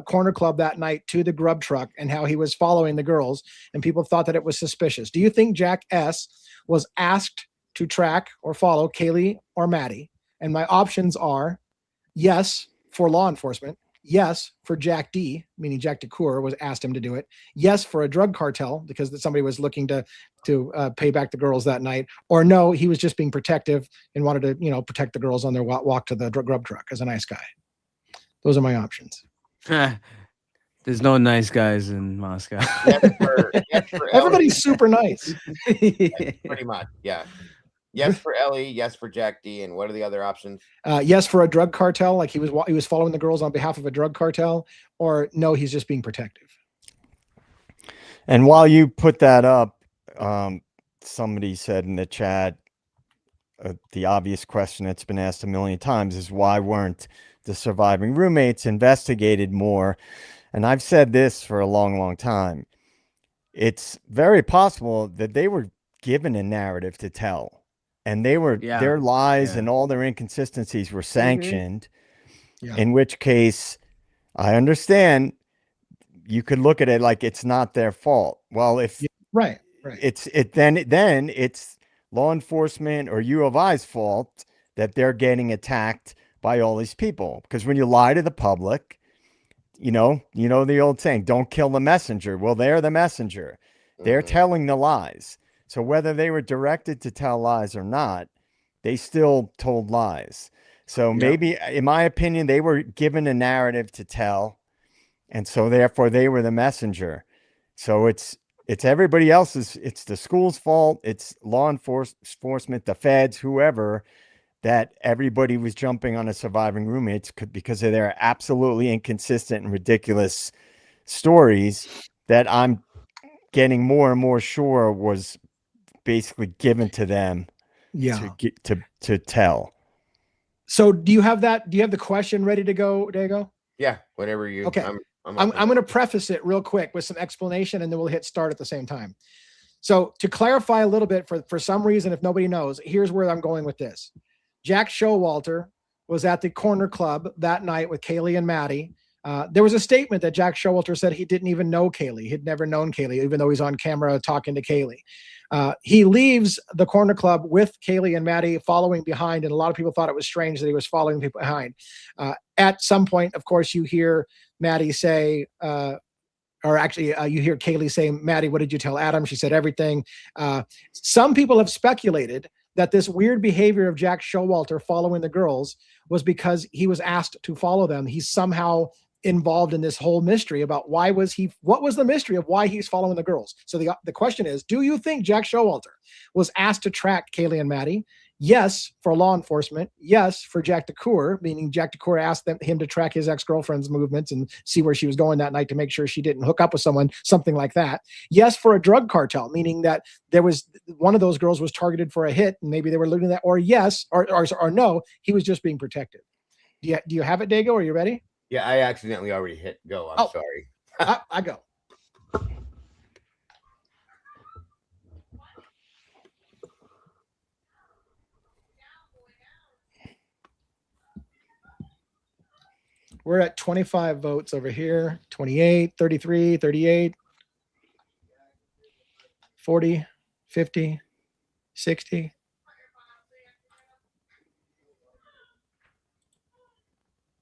corner club that night to the grub truck, and how he was following the girls, and people thought that it was suspicious. Do you think Jack S was asked to track or follow Kaylee or Maddie? And my options are yes for law enforcement, yes for Jack D, meaning Jack DeCour was asked him to do it, yes for a drug cartel because somebody was looking to pay back the girls that night, or no, he was just being protective and wanted to protect the girls on their walk to the grub truck as a nice guy. Those are my options. There's no nice guys in Moscow. Yes for Everybody's super nice. pretty much, yeah. Yes for Ellie, yes for Jack D, and what are the other options? Yes for a drug cartel, like he was following the girls on behalf of a drug cartel, or no, he's just being protective. And while you put that up, somebody said in the chat, the obvious question that's been asked a million times is why weren't the surviving roommates investigated more? And I've said this for a long, long time. It's very possible that they were given a narrative to tell, and their lies and all their inconsistencies were sanctioned. Yeah. In which case, I understand you could look at it like it's not their fault. Well, if right, then it's law enforcement or U of I's fault that they're getting attacked by all these people. Because when you lie to the public, you know the old saying, don't kill the messenger. Well, they're the messenger. They're telling the lies. So whether they were directed to tell lies or not, they still told lies. So maybe, in my opinion, they were given a narrative to tell, and so therefore they were the messenger. So it's everybody else's. It's the school's fault. It's law enforcement, the feds, whoever, that everybody was jumping on a surviving roommates because of their absolutely inconsistent and ridiculous stories that I'm getting more and more sure was basically given to them to tell. So do you have the question ready to go, Dago? Yeah, whatever you. Okay. I'm going to preface it real quick with some explanation, and then we'll hit start at the same time. So to clarify a little bit, for some reason, if nobody knows, here's where I'm going with this. Jack Showalter was at the corner club that night with Kaylee and Maddie. There was a statement that Jack Showalter said he didn't even know Kaylee. He'd never known Kaylee, even though he's on camera talking to Kaylee. He leaves the corner club with Kaylee and Maddie following behind, and a lot of people thought it was strange that he was following people behind. At some point, of course, you hear Maddie say, or actually you hear Kaylee say, Maddie, what did you tell Adam? She said everything. Some people have speculated that this weird behavior of Jack Showalter following the girls was because he was asked to follow them. He's somehow involved in this whole mystery about what was the mystery of why he's following the girls. So the question is, do you think Jack Showalter was asked to track Kaylee and Maddie? Yes, for law enforcement. Yes, for Jack DeCour, meaning Jack DeCour asked him to track his ex-girlfriend's movements and see where she was going that night to make sure she didn't hook up with someone, something like that. Yes, for a drug cartel, meaning that there was one of those girls was targeted for a hit, and maybe they were looking at that. Or yes, or no, he was just being protective. Do you have it, Dago? Are you ready? Yeah, I accidentally already hit go. I'm sorry. I go. We're at 25 votes over here. 28, 33, 38, 40, 50, 60.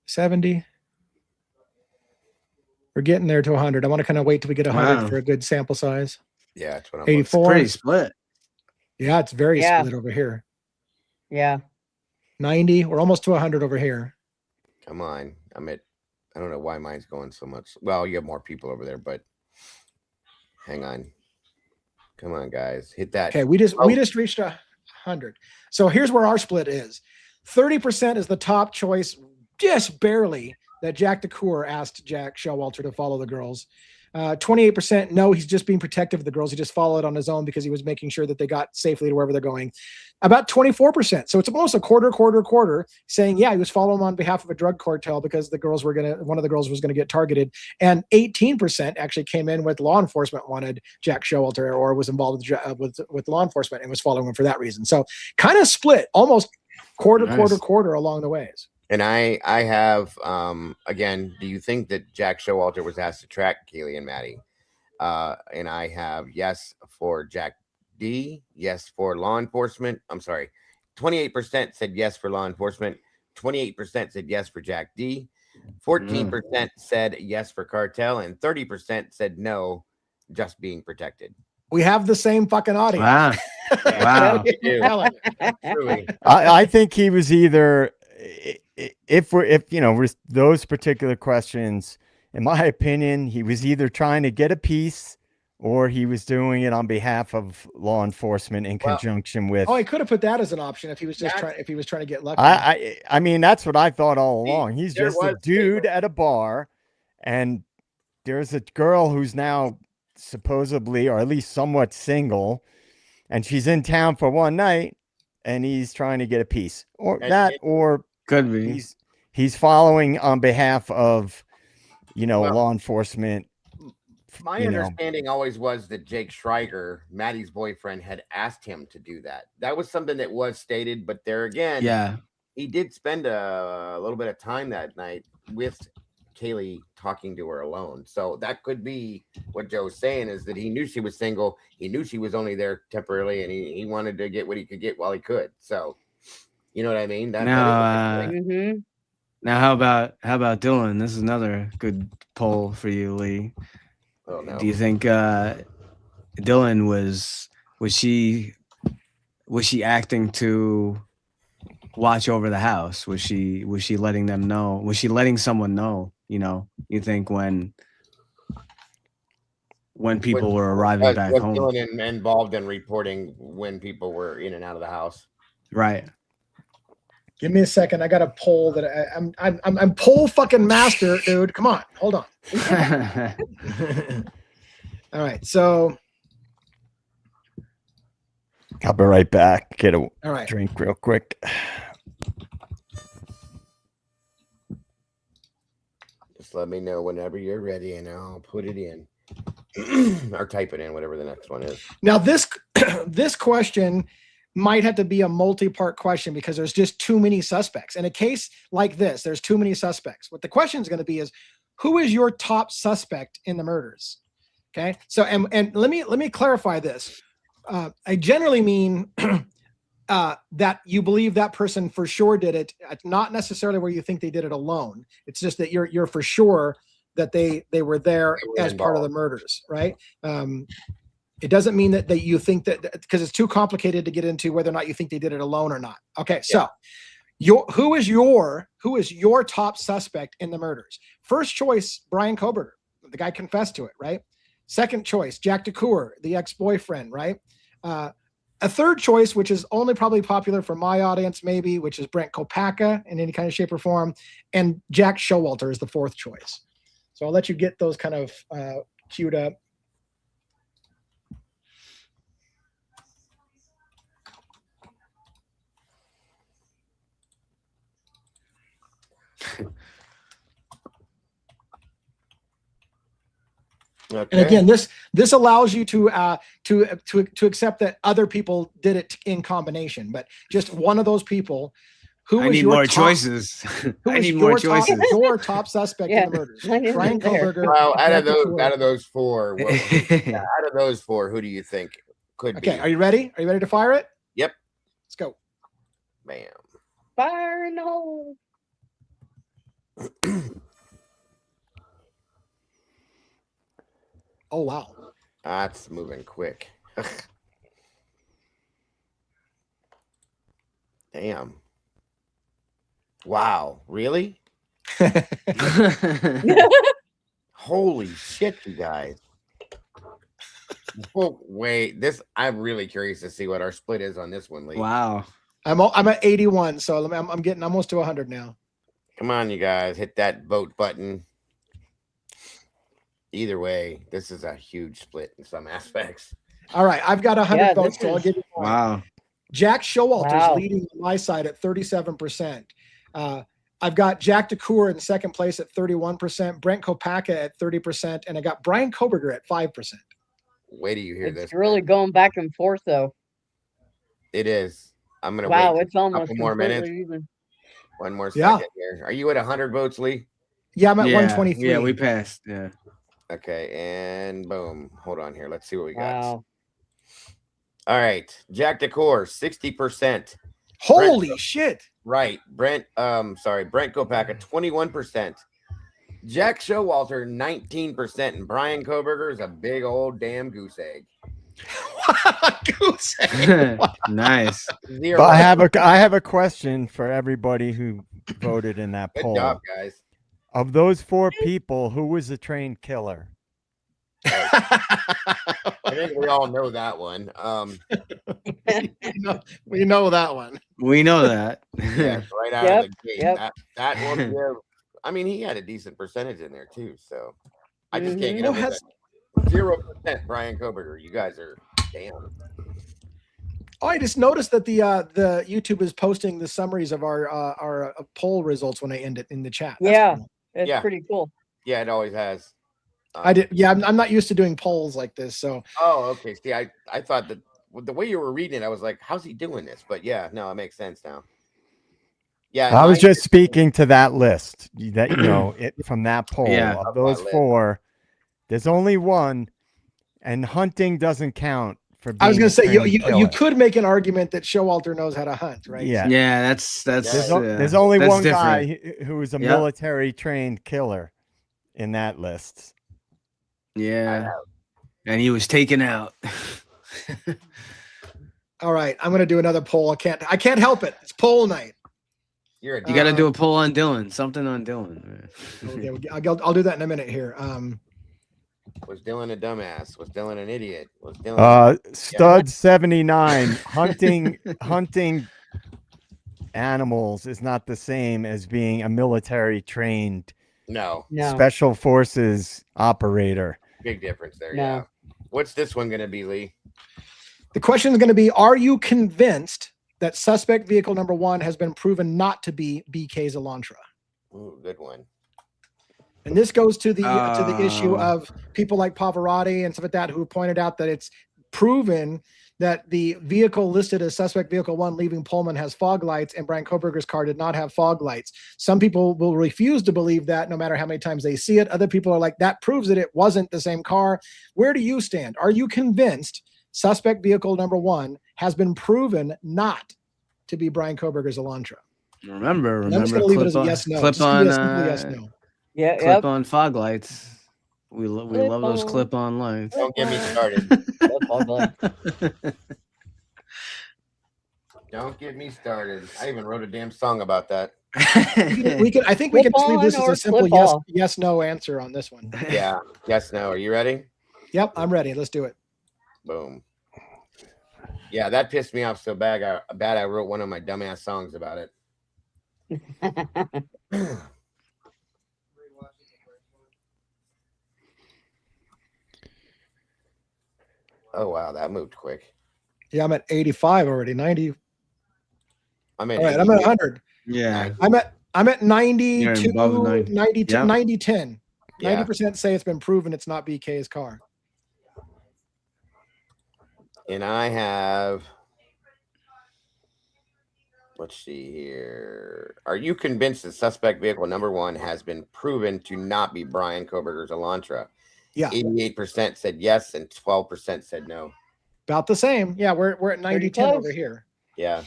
70. We're getting there to 100. I want to kind of wait till we get 100 for a good sample size. Yeah, that's what I'm 84. Pretty split. Yeah, it's very split over here. Yeah. 90. We're almost to 100 over here. Come on. I don't know why mine's going so much. Well, you have more people over there, but hang on. Come on, guys. Hit that. Okay, we just reached 100. So here's where our split is. 30% is the top choice, just barely, that Jack DeCoeur asked Jack Showalter to follow the girls. 28% no, he's just being protective of the girls. He just followed on his own because he was making sure that they got safely to wherever they're going. About 24%, so it's almost a quarter, saying, yeah, he was following them on behalf of a drug cartel because one of the girls was going to get targeted. And 18% actually came in with law enforcement wanted Jack Showalter or was involved with law enforcement and was following him for that reason. So kind of split, almost quarter along the ways. And I have, again, do you think that Jack Showalter was asked to track Kaylee and Maddie? And I have yes for Jack D, yes for law enforcement. I'm sorry, 28% said yes for law enforcement. 28% said yes for Jack D. 14% said yes for cartel. And 30% said no, just being protected. We have the same fucking audience. Wow. Wow. Truly. I think he was either, if with those particular questions, in my opinion, he was either trying to get a piece or he was doing it on behalf of law enforcement in conjunction with. Oh, he could have put that as an option if he was just trying to get lucky. I mean, that's what I thought all along. He's just a dude at a bar, and there's a girl who's now supposedly, or at least somewhat single, and she's in town for one night, and he's trying to get a piece, or could be he's following on behalf of, law enforcement. My understanding always was that Jake Schreiger, Maddie's boyfriend, had asked him to do that. That was something that was stated, but there again, he did spend a little bit of time that night with Kaylee talking to her alone. So that could be what Joe's saying, is that he knew she was single. He knew she was only there temporarily, and he wanted to get what he could get while he could. So, you know what I mean? Now, how about Dylan? This is another good poll for you, Lee. Oh, no. Do you think Dylan was she acting to watch over the house? Was she letting them know? Was she letting someone know? You think when people were arriving back home? Was Dylan involved in reporting when people were in and out of the house? Right. Give me a second. I got a poll that I'm poll fucking master, dude. Come on, hold on. All right, so I'll be right back. Get a drink real quick. Just let me know whenever you're ready, and I'll put it in or type it in, whatever the next one is. Now this question might have to be a multi-part question because there's just too many suspects. In a case like this, there's too many suspects. What the question is going to be is, who is your top suspect in the murders? Okay. So, and let me clarify this. I generally mean that you believe that person for sure did it, not necessarily where you think they did it alone. It's just that you're for sure that they were there as part of the murders, right? It doesn't mean that you think that, because it's too complicated to get into whether or not you think they did it alone or not. Okay, so who is your top suspect in the murders? First choice, Brian Coberger. The guy confessed to it, right? Second choice, Jack DeCoeur, the ex-boyfriend, right? A third choice, which is only probably popular for my audience, maybe, which is Brent Kopacka in any kind of shape or form, and Jack Showalter is the fourth choice. So I'll let you get those kind of queued up. Okay. And again, this allows you to accept that other people did it in combination, but just one of those people. I need more choices. I need more choices. Your top suspect in the murders, Brian Coberger. Well, out of those four, who do you think could be? Okay, are you ready? Are you ready to fire it? Yep. Let's go. Bam. Fire in the hole. Oh wow. That's moving quick. Ugh. Damn. Wow. Really? Holy shit, you guys. Oh, wait, I'm really curious to see what our split is on this one, Lee. Wow. I'm at 81, so I'm getting almost to 100 now. Come on, you guys, hit that vote button. Either way, this is a huge split in some aspects. All right, I've got 100 votes, so I'll give you one. Wow. Jack Showalter's Wow. leading on my side at 37%. I've got Jack DeCour in second place at 31%, Brent Kopacka at 30%, and I got Brian Coberger at 5%. Wait till you hear this. It's really going back and forth, though. It is. I'm gonna Wow, wait it's almost couple more minutes. completely even. One more Yeah. second here. Are you at 100 votes, Lee? Yeah, I'm at Yeah, 123. yeah, we passed. Yeah. Okay, and boom. Hold on here. Let's see what we got. Wow. All right, Jack DeCour, 60%. Holy shit. Right, Brent Kopacka, 21%. Jack Showalter, 19%, and Brian Coberger is a big old damn goose egg. Goose egg. Nice. 0. But I have a question for everybody who voted in that Good poll. job, guys. Of those 4 people, who was the trained killer? I think we all know that one. We know that one. We know that. Yeah, right out Yep, of the gate. yep. That will give. I mean, he had a decent percentage in there too. So I just can't get Mhm. over Has- that. 0% Brian Coberger. You guys are damn. Oh, I just noticed that the YouTube is posting the summaries of our poll results when I end it in the chat. That's Yeah. cool. It's Yeah. pretty cool. Yeah, it always has. I did. Yeah, I'm not used to doing polls like this, so Oh, okay. See, I thought that with the way you were reading it, I was like, how's he doing this? But yeah, no, it makes sense now. Yeah, I was mine- just speaking to that list that from that poll. Yeah. Of those List. 4, there's only one, and hunting doesn't count for being I was going a to say trained you killer. could make an argument that Showalter knows how to hunt, right? Yeah. Yeah, that's There's, Yeah. there's only that's one different. guy who is a Yep. military trained killer in that list. Yeah. And he was taken out. All right, I'm going to do another poll. I can't help it. It's poll night. You're a You got to do a poll on Dylan. Something on Dylan. Okay, I'll do that in a minute here. Was Dylan a dumbass? Was Dylan an idiot? Was Dylan Stud 79. Hunting animals is not the same as being a military trained no No. special forces operator. big difference there? No. Yeah. What's this one gonna be, Lee? The question is going to be: are you convinced that suspect vehicle number 1 has been proven not to be BK's Elantra? Ooh, good one. And this goes to the issue Oh. of people like Pavarotti and stuff like that, who pointed out that it's proven that the vehicle listed as suspect vehicle 1 leaving Pullman has fog lights, and Brian Koberger's car did not have fog lights. Some people will refuse to believe that no matter how many times they see it. Other people are like, that proves that it wasn't the same car. Where do you stand? Are you convinced suspect vehicle number 1 has been proven not to be Brian Koberger's Elantra? Remember, And I'm just going to leave it as a yes, no. Clip Just give me on, a simple yes, no. Yeah. clip Yep. on fog lights. We love those Clip-on. clip-on lights. Don't get me started. That's ugly. Don't get me started. I even wrote a damn song about that. We can. I think we can just leave this Flip as a on simple or flip off. yes, no answer on this one. Yeah. Yes, no. Are you ready? Yep, I'm ready. Let's do it. Boom. Yeah, that pissed me off so bad. I wrote one of my dumbass songs about it. Oh wow, that moved quick. Yeah, I'm at 85 already. 90. I'm in. All right, I'm at 100. Yeah. I'm at 92, above 90. 90, Yep. 90, 10. Yeah. 90% say it's been proven it's not BK's car. And I have. Let's see here. Are you convinced that suspect vehicle number 1 has been proven to not be Brian Koberger's Elantra? Yeah. 88% said yes, and 12% said no. About the same. Yeah, we're at 90, 10 close. over here. Yeah.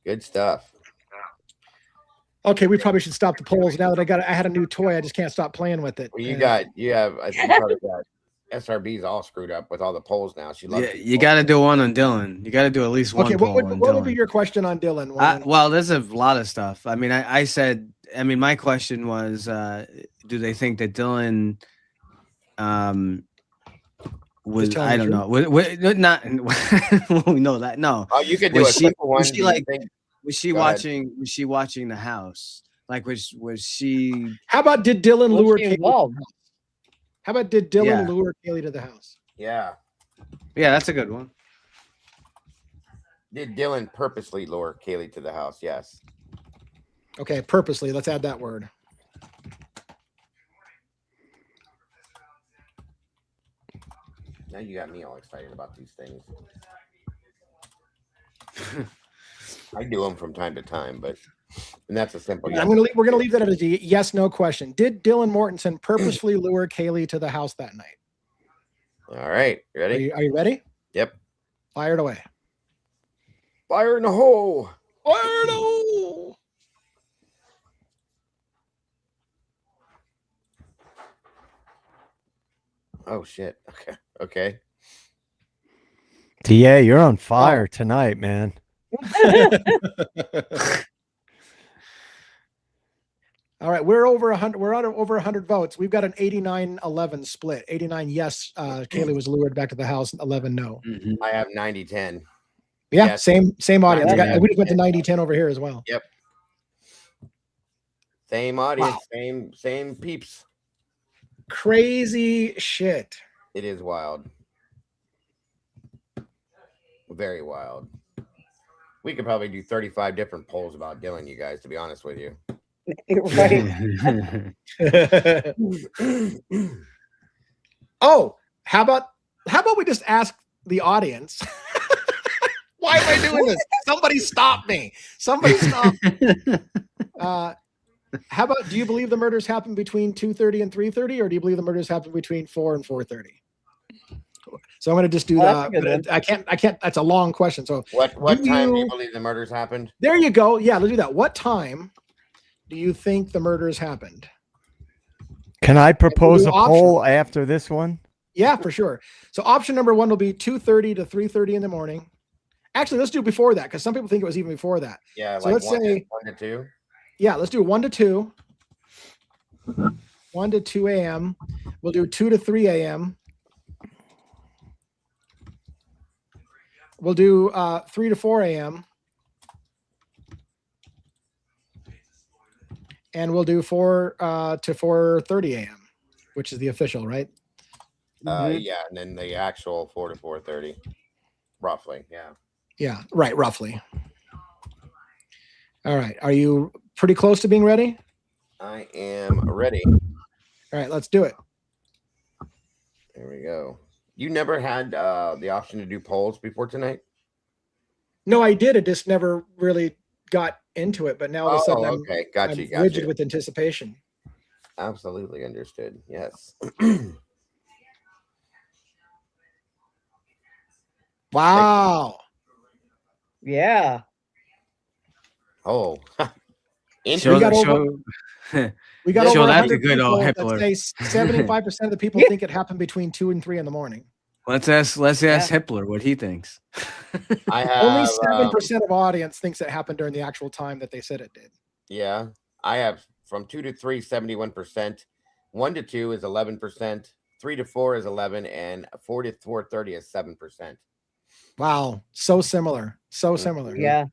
Good stuff. Okay, we probably should stop the polls now that I had a new toy. I just can't stop playing with it. Well, you have, I think you probably got SRB's all screwed up with all the polls now. She loves you got to do one on Dylan. You got to do at least one. Okay, poll what would be your question on Dylan? Well, there's a lot of stuff. I mean, I said, I mean, my question was, do they think that Dylan, was, I don't know, not, we know that, no. Oh, you could do a simple one. Was she like, was she watching the house? Like, was she? How about did Dylan lure Kaylee? Involved? How about did Dylan lure Kaylee to the house? Yeah, that's a good one. Did Dylan purposely lure Kaylee to the house? Yes. Okay, purposely. Let's add that word. Now you got me all excited about these things. I do them from time to time, and that's a simple. Yeah, we're gonna leave that as a yes/no question. Did Dylan Mortensen purposely lure Kaylee to the house that night? All right, you ready? Are you ready? Yep. Fire it away. Fire in the hole. Fire in the hole. Oh shit. Okay. DA, you're on fire tonight, man. All right, we're over 100. We're over 100 votes. We've got an 89-11 split. 89 yes, Kaylee was lured back to the house. 11 no. I have 90-10. Yeah, yes. same audience. We just went to 90-10. 90-10 over here as well. Yep. Same audience. Wow. Same peeps. Crazy shit. It is wild. Very wild. We could probably do 35 different polls about Dylan, you guys, to be honest with you. Right. Oh, how about we just ask the audience? Why am I doing this? Somebody stop me. Somebody stop me. How about, do you believe the murders happened between 2:30 and 3:30, or do you believe the murders happened between 4 and 4:30? So I'm going to just do that. I can't. That's a long question. So what time do you believe the murders happened? There you go. Yeah, let's do that. What time do you think the murders happened? Can I propose a poll after this one? Yeah, for sure. So option number 1 will be 2:30 to 3:30 in the morning. Actually, let's do before that, because some people think it was even before that. Yeah, so like let's say 1 to 2. Yeah, let's do 1 to 2. 1 to 2 a.m. We'll do 2 to 3 a.m. We'll do 3 to 4 a.m. And we'll do 4 to 4:30 a.m., which is the official, right? Yeah, and then the actual 4 to 4:30, roughly. Yeah. Yeah, right, roughly. All right. Are you pretty close to being ready? I am ready. All right, let's do it. There we go. You never had the option to do polls before tonight? No, I did. It just never really got into it. But now all of a sudden, okay. Got you. Rigid with anticipation. Absolutely understood. Yes. Wow. Yeah. Oh. We got over that's a good old Hippler. 75% of the people think it happened between 2 and 3 in the morning. Let's ask Hippler what he thinks. I have only 7% of audience thinks it happened during the actual time that they said it did. Yeah, I have from 2 to 3, 71%. 1 to 2 is 11%. 3 to 4 is 11, and 4 to 4:30 is 7%. Wow, so similar, so similar. Yeah.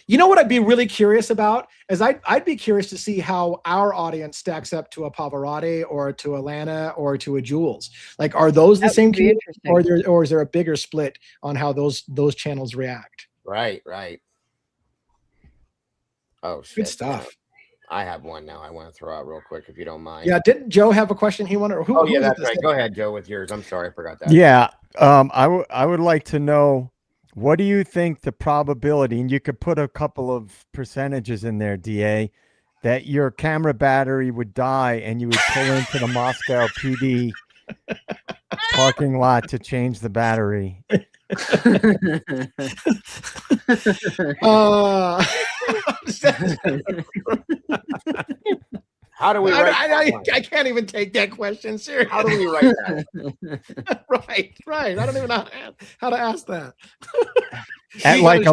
You know what I'd be really curious about is I'd be curious to see how our audience stacks up to a Pavarotti or to a Lana or to a Jules. Like, are those the same community, or is there a bigger split on how those channels react? Right. Oh shit! Good stuff. I have one now. I want to throw out real quick, if you don't mind. Yeah, didn't Joe have a question he wanted? Or who? Oh yeah, that's right. Go ahead, Joe, with yours. I'm sorry, I forgot that. Yeah, I would like to know, what do you think the probability, and you could put a couple of percentages in there, DA, that your camera battery would die and you would pull into the Moscow PD parking lot to change the battery? How do we write I can't even take that question seriously. How do we write that? Right. I don't even know how to ask that. At like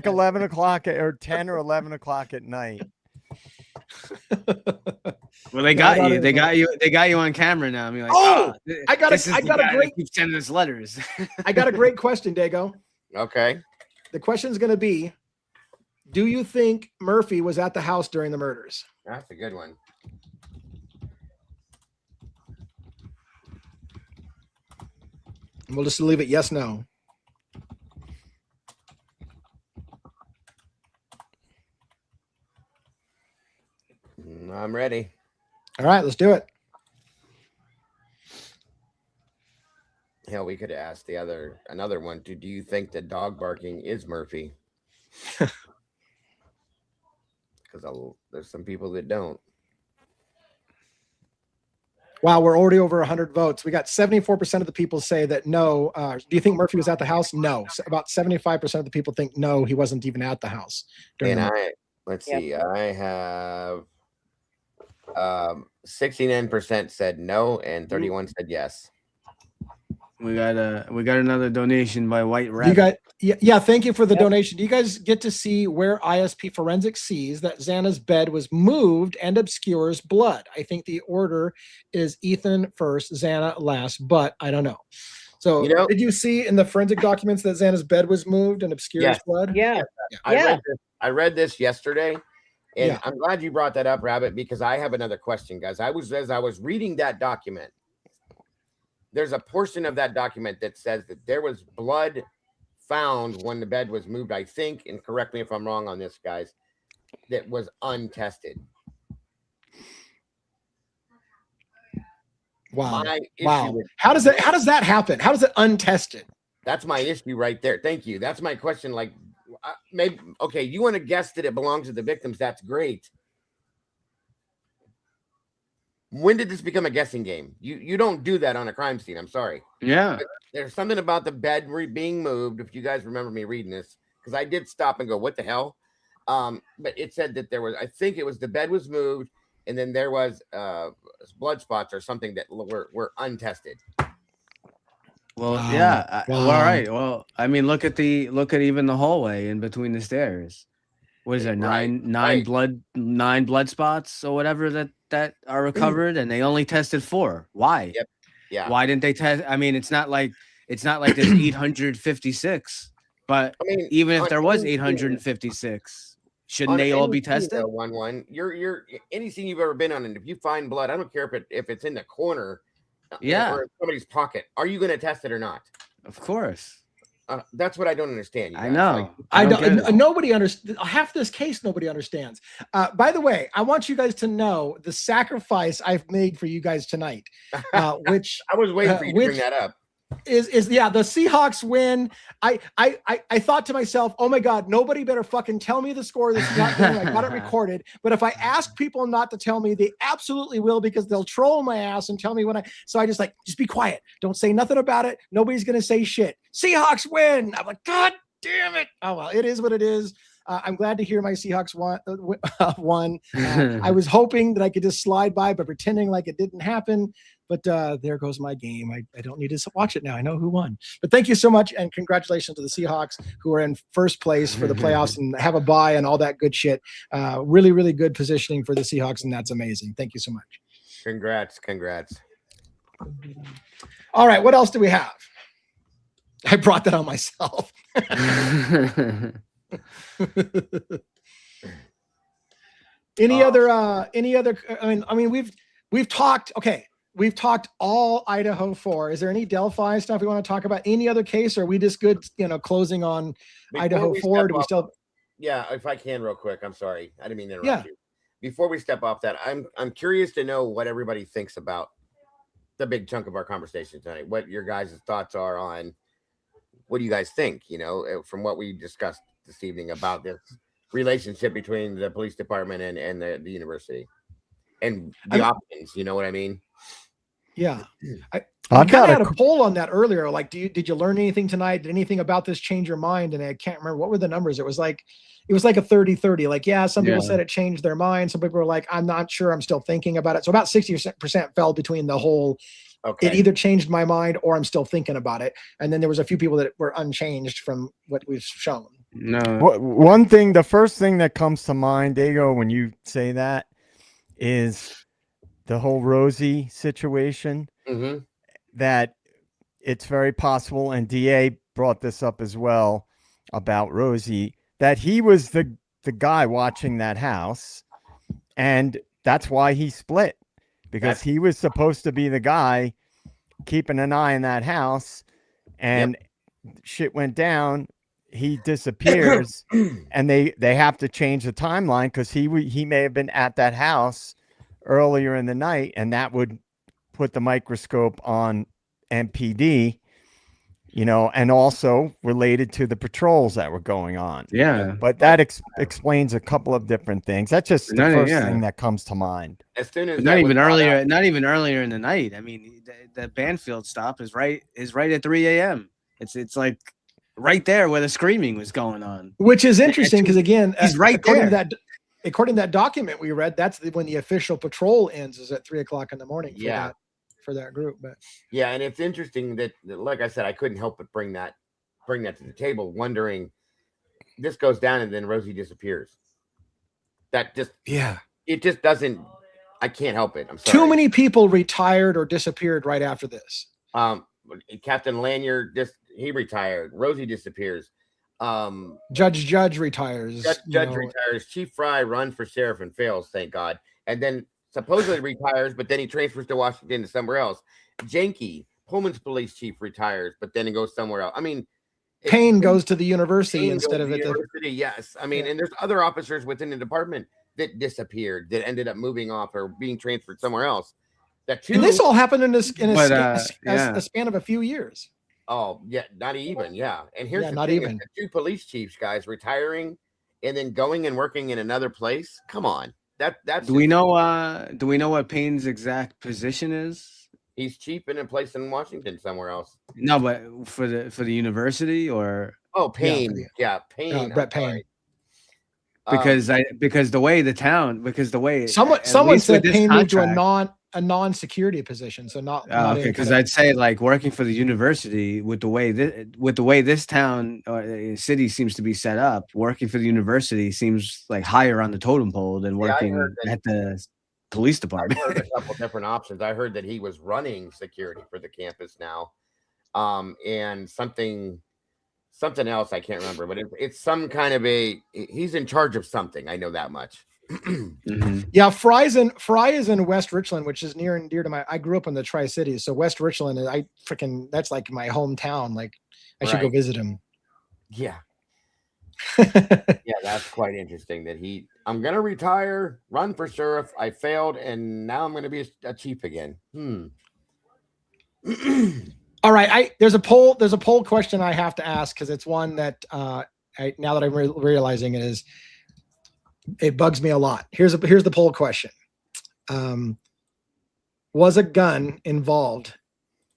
11 o'clock or 10 or 11 o'clock at night. Well, they got you. They got you on camera now. I'm like, I got a great. Keep sending us letters. I got a great question, Dago. Okay. The question is going to be, do you think Murphy was at the house during the murders? That's a good one. And we'll just leave it yes, no. I'm ready. All right, let's do it. Hell, we could have asked another one. Do you think the dog barking is Murphy? Because there's some people that don't. Wow, we're already over 100 votes. We got 74% of the people say that no. Do you think Murphy was at the house? No. So about 75% of the people think no, he wasn't even at the house. Let's see. I have 69% said no and 31 said yes. We got another donation by White Rabbit. You got yeah, thank you for the donation. Do you guys get to see where ISP Forensics sees that Xana's bed was moved and obscures blood? I think the order is Ethan first, Xana last, but I don't know. So did you see in the forensic documents that Xana's bed was moved and obscures blood? Yeah. I read this yesterday. And I'm glad you brought that up, Rabbit, because I have another question, guys. As I was reading that document, there's a portion of that document that says that there was blood found when the bed was moved, I think, and correct me if I'm wrong on this, guys, that was untested. Wow. How does that happen? How is it untested? That's my issue right there. Thank you. That's my question. Like, maybe, okay, you want to guess that it belongs to the victims. That's great. When did this become a guessing game? You don't do that on a crime scene. I'm sorry. Yeah. But there's something about the bed being moved. If you guys remember me reading this, because I did stop and go, what the hell? But it said that there was, I think it was the bed was moved and then there was blood spots or something that were untested. Well, yeah. Well, all right. Well, I mean, look at even the hallway in between the stairs. What is there? Nine blood spots or whatever that are recovered, and they only tested 4. Why? Yep. Yeah. Why didn't they test? I mean, it's not like there's 856, but I mean, even if there was 856, shouldn't they all be tested? You're any scene you've ever been on, and if you find blood, I don't care if it's in the corner, or in somebody's pocket, are you going to test it or not? Of course. That's what I don't understand. I know. Like, nobody understands. Half this case, nobody understands. By the way, I want you guys to know the sacrifice I've made for you guys tonight, which I was waiting for you to bring that up. Is the Seahawks win. I thought to myself, oh my God, nobody better fucking tell me the score of the Seahawks game. I got it recorded. But if I ask people not to tell me, they absolutely will, because they'll troll my ass and tell me so I just be quiet. Don't say nothing about it. Nobody's gonna say shit. Seahawks win. I'm like, God damn it. Oh well, it is what it is. I'm glad to hear my Seahawks won. I was hoping that I could just slide by, but pretending like it didn't happen. But there goes my game. I don't need to watch it now. I know who won. But thank you so much, and congratulations to the Seahawks, who are in first place for the playoffs and have a bye and all that good shit. Really, really good positioning for the Seahawks, and that's amazing. Thank you so much. Congrats. All right, what else do we have? I brought that on myself. Any other? I mean, we've talked. Okay, we've talked all Idaho 4. Is there any Delphi stuff we want to talk about? Any other case? Or are we just good? Closing on Idaho 4. Do we still? Yeah, if I can, real quick. I'm sorry, I didn't mean to interrupt you. Before we step off that, I'm curious to know what everybody thinks about the big chunk of our conversation tonight. What your guys' thoughts are on. What do you guys think? From what we discussed this evening about this relationship between the police department and the university and the options, you know what I mean? Yeah. I kind of had a poll on that earlier. Like, did you learn anything tonight? Did anything about this change your mind? And I can't remember what were the numbers. It was like a 30-30. Like, yeah, some people said it changed their mind. Some people were like, I'm not sure. I'm still thinking about it. So about 60% fell between the whole. Okay. It either changed my mind or I'm still thinking about it. And then there was a few people that were unchanged from what we've shown. No. One thing, the first thing that comes to mind, Dago, when you say that, is the whole Rosie situation. Mm-hmm. That it's very possible, and DA brought this up as well about Rosie, that he was the guy watching that house, and that's why he split, because he was supposed to be the guy keeping an eye on that house, and shit went down. He disappears, and they have to change the timeline because he may have been at that house earlier in the night, and that would put the microscope on MPD, and also related to the patrols that were going on. Yeah. But that explains a couple of different things. That's just the first thing that comes to mind. As soon as not even earlier in the night. I mean, the Banfield stop is right at 3 a.m. It's like right there where the screaming was going on. Which is interesting because again, he's right according there. According to that document we read, that's when the official patrol ends, is at 3 o'clock in the morning. For that group. But yeah, and it's interesting that, like I said, I couldn't help but bring that to the table, wondering this goes down and then Rosie disappears. That just it just doesn't. I can't help it. I'm sorry. Too many people retired or disappeared right after this. Captain Lanyard he retired. Rosie disappears. Judge retires. Judge retires. Chief Fry runs for sheriff and fails, thank God. And then supposedly retires, but then he transfers to Washington to somewhere else. Janke, Pullman's police chief, retires, but then he goes somewhere else. I mean, Payne goes to the university instead of at the university. Yes, I mean, and there's other officers within the department that disappeared, that ended up moving off or being transferred somewhere else. And this all happened in a span of a few years. Oh yeah, not even. Yeah, and here's the not thing, even the two police chiefs guys retiring and then going and working in another place. Come on. That's do we know what Payne's exact position is? He's chief in a place in Washington somewhere else. No, but for the university or Payne. Payne. Brett Payne. Because the way someone said Payne moved to a non-security position, so not okay, because I'd say like working for the university with the way this town or city seems to be set up, working for the university seems like higher on the totem pole than working at the police department. I heard a couple different options. I heard that he was running security for the campus now, and something else I can't remember, but it's some kind of he's in charge of something. I know that much. Mm-hmm. Yeah, Fry is in West Richland, which is near and dear to I grew up in the Tri-Cities, so West Richland, that's like my hometown. Like I should go visit him. Yeah. Yeah, that's quite interesting that I'm gonna retire, run for sheriff, I failed, and now I'm gonna be a chief again. All right, there's a poll question I have to ask because it's one that now that I'm realizing it bugs me a lot. Here's the poll question. Was a gun involved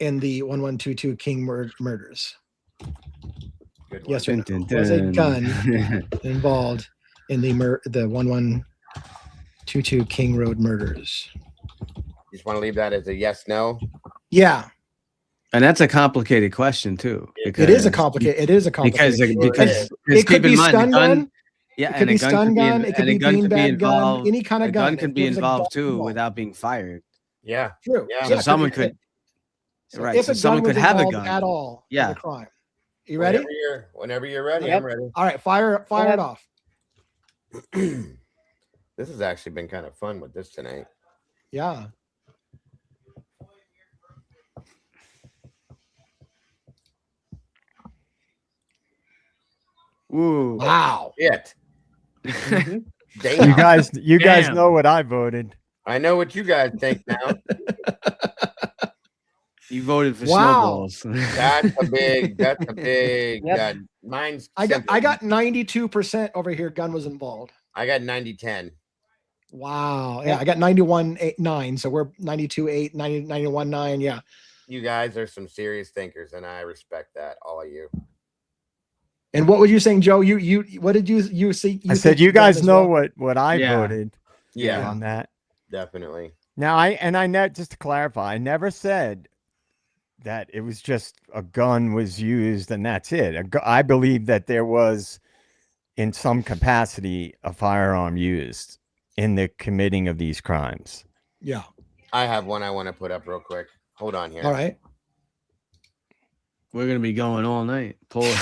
in the 1122 King murders? Yes or no? Was a gun involved in the 1122 King Road murders? You just want to leave that as a yes, no? Yeah. And that's a complicated question too. It is a complicated because it could be stun gun. Yeah, it could be stun gun. It could be beanbag gun. Any kind of gun. Gun could be involved too without being fired. Yeah, true. Yeah. So someone could. Right. If so someone could have a gun at all. Yeah. In the crime. You ready? Whenever you're ready, Yep. I'm ready. All right, fire it off. This has actually been kind of fun with this tonight. Yeah. Ooh. Wow. It. You guys know what I voted. I know what you guys think now. You voted for snowballs. That's a big. Yep. Mine's. I got 92% over here. Gun was involved. I got 90-10. Wow. Yeah, I got 91-9. So we're 92-8, 91-9. Yeah. You guys are some serious thinkers, and I respect that, all of you. And what was you saying, Joe? What did you see? I said you guys know what I Yeah. voted Yeah, on that. definitely. Now just to clarify, I never said that it was just a gun was used and that's it. I believe that there was, in some capacity, a firearm used in the committing of these crimes. Yeah. I have one I want to put up real quick. Hold on here. All right. We're gonna be going all night. Polls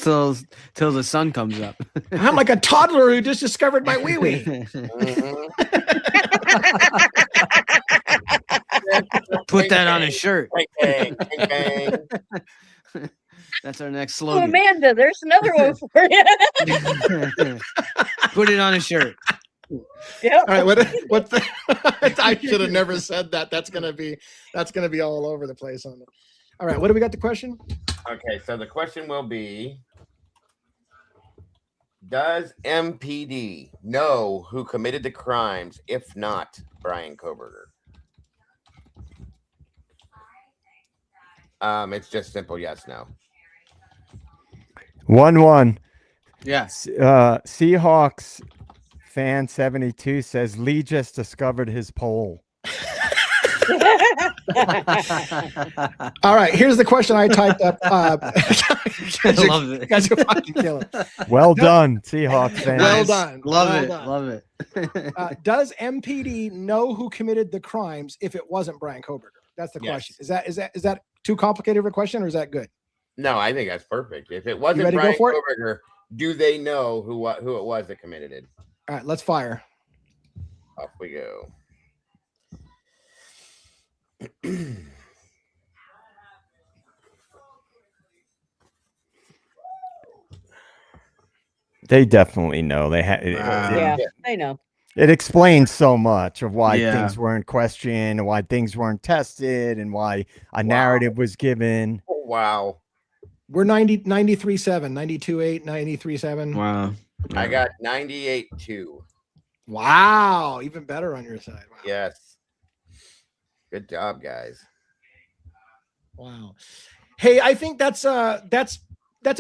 till the sun comes up. I'm like a toddler who just discovered my wee wee. Put that on a shirt. Bang, bang, bang. That's our next Oh, slogan. Amanda, there's another one for you. Put it on a shirt. Yep. All right, what's the, I should have never said that. That's gonna be all over the place on it. All right, what do we got the question? Okay, so the question will be, does MPD know who committed the crimes, if not Brian Coberger? It's just simple yes, no. 1-1. Yes. Seahawks fan 72 says Lee just discovered his poll. All right, here's the question I typed up. I love it. You guys are fucking killing. Well done, Seahawks fans. Well done. Love Well it. done. Love it. Does MPD know who committed the crimes if it wasn't Brian Coberger? That's the Yes. question. Is that too complicated of a question, or is that good? No, I think that's perfect. If it You wasn't ready to go Brian for it? Coberger, do they know who it was that committed it? All right, let's fire. Off we go. They definitely know. They had. Yeah, I know. It explains so much of why Yeah. things weren't questioned, and why things weren't tested, and why a narrative was given. Oh, wow. We're 93.7, 92.8, 93.7. Wow. I got 98.2. Wow, even better on your side. Wow. Yes. Good job, guys. Wow. Hey, I think that's a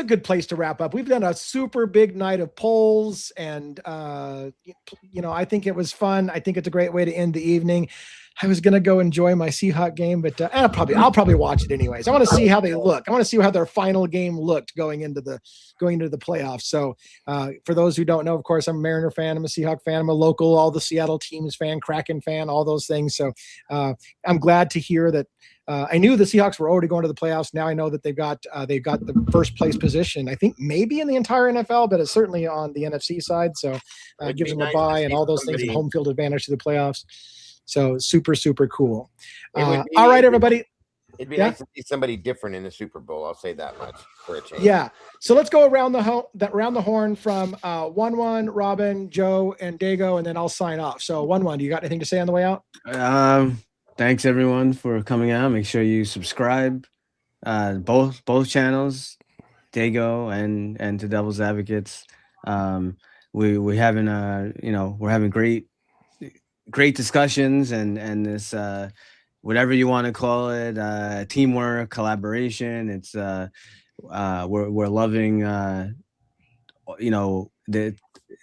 good place to wrap up. We've done a super big night of polls, and I think it was fun. I think it's a great way to end the evening. I was gonna go enjoy my Seahawk game, but I'll probably watch it anyways. I want to see how they look. I want to see how their final game looked going into the playoffs. So for those who don't know, of course, I'm a Mariner fan. I'm a Seahawk fan. I'm a local, all the Seattle teams fan, Kraken fan, all those things. So I'm glad to hear that. I knew the Seahawks were already going to the playoffs. Now I know that they've got the first place position. I think maybe in the entire NFL, but it's certainly on the NFC side. So it gives them a bye and all those things, and home field advantage to the playoffs. So super, super cool. All right, everybody. It'd be nice to see somebody different in the Super Bowl. I'll say that much for a change. Yeah. So let's go around the horn from 1-1, Robin, Joe, and Dago, and then I'll sign off. So 1-1, do you got anything to say on the way out? Thanks everyone for coming out. Make sure you subscribe. Both channels, Dago and to Devil's Advocates. We're having great discussions and this whatever you want to call it, teamwork, collaboration. It's we're loving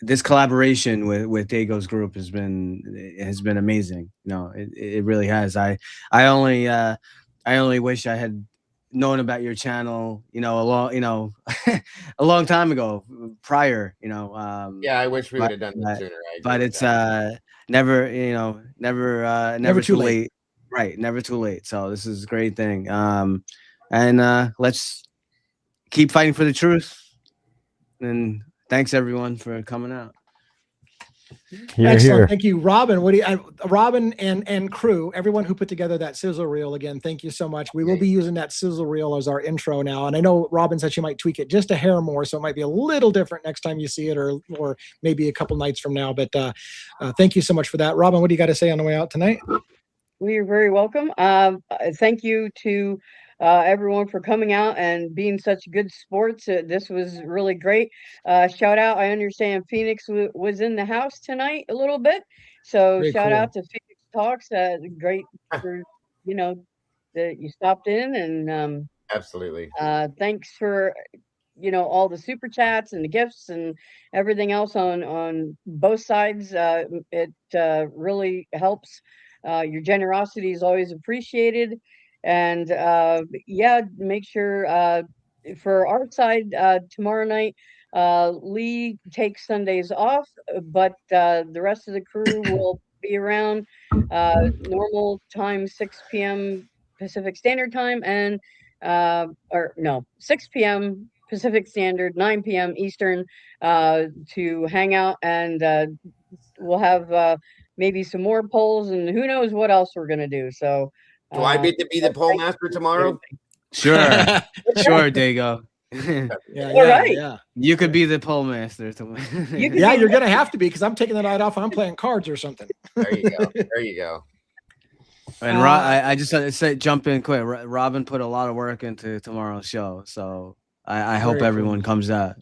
this collaboration with Dago's group has been amazing. It really has. I only wish I had known about your channel, a long time ago prior, yeah, I wish we would have done that sooner. But it's never too late. Right. Never too late. So this is a great thing. And let's keep fighting for the truth. And thanks everyone for coming out. Excellent. Here. Thank you, Robin. Robin and crew, everyone who put together that sizzle reel again. Thank you so much. We will be using that sizzle reel as our intro now. And I know Robin said she might tweak it just a hair more, so it might be a little different next time you see it, or maybe a couple nights from now. But thank you so much for that. Robin, what do you got to say on the way out tonight? Well, you're very welcome. Thank you to everyone for coming out and being such good sports. This was really great. Shout out. I understand Phoenix was in the house tonight a little bit. So Very shout cool. out to Phoenix Talks. Great for you know, that you stopped in, and Absolutely. thanks for all the super chats and the gifts and everything else on both sides. It really helps. Your generosity is always appreciated, and yeah, make sure for our side tomorrow night. Lee takes Sundays off, but the rest of the crew will be around normal time, 6 p.m. Pacific Standard Time, and or no, 6 p.m. Pacific Standard, 9 p.m. Eastern, to hang out, and we'll have maybe some more polls, and who knows what else we're gonna do. So, Do I get to be the poll master tomorrow? Sure, sure, Dago. All right. Yeah. You could be the pole master. Yeah, you're gonna have to be, because I'm taking the night off. I'm playing cards or something. There you go. There you go. And I just say jump in quick. Robin put a lot of work into tomorrow's show, so I hope Very everyone cool. comes out.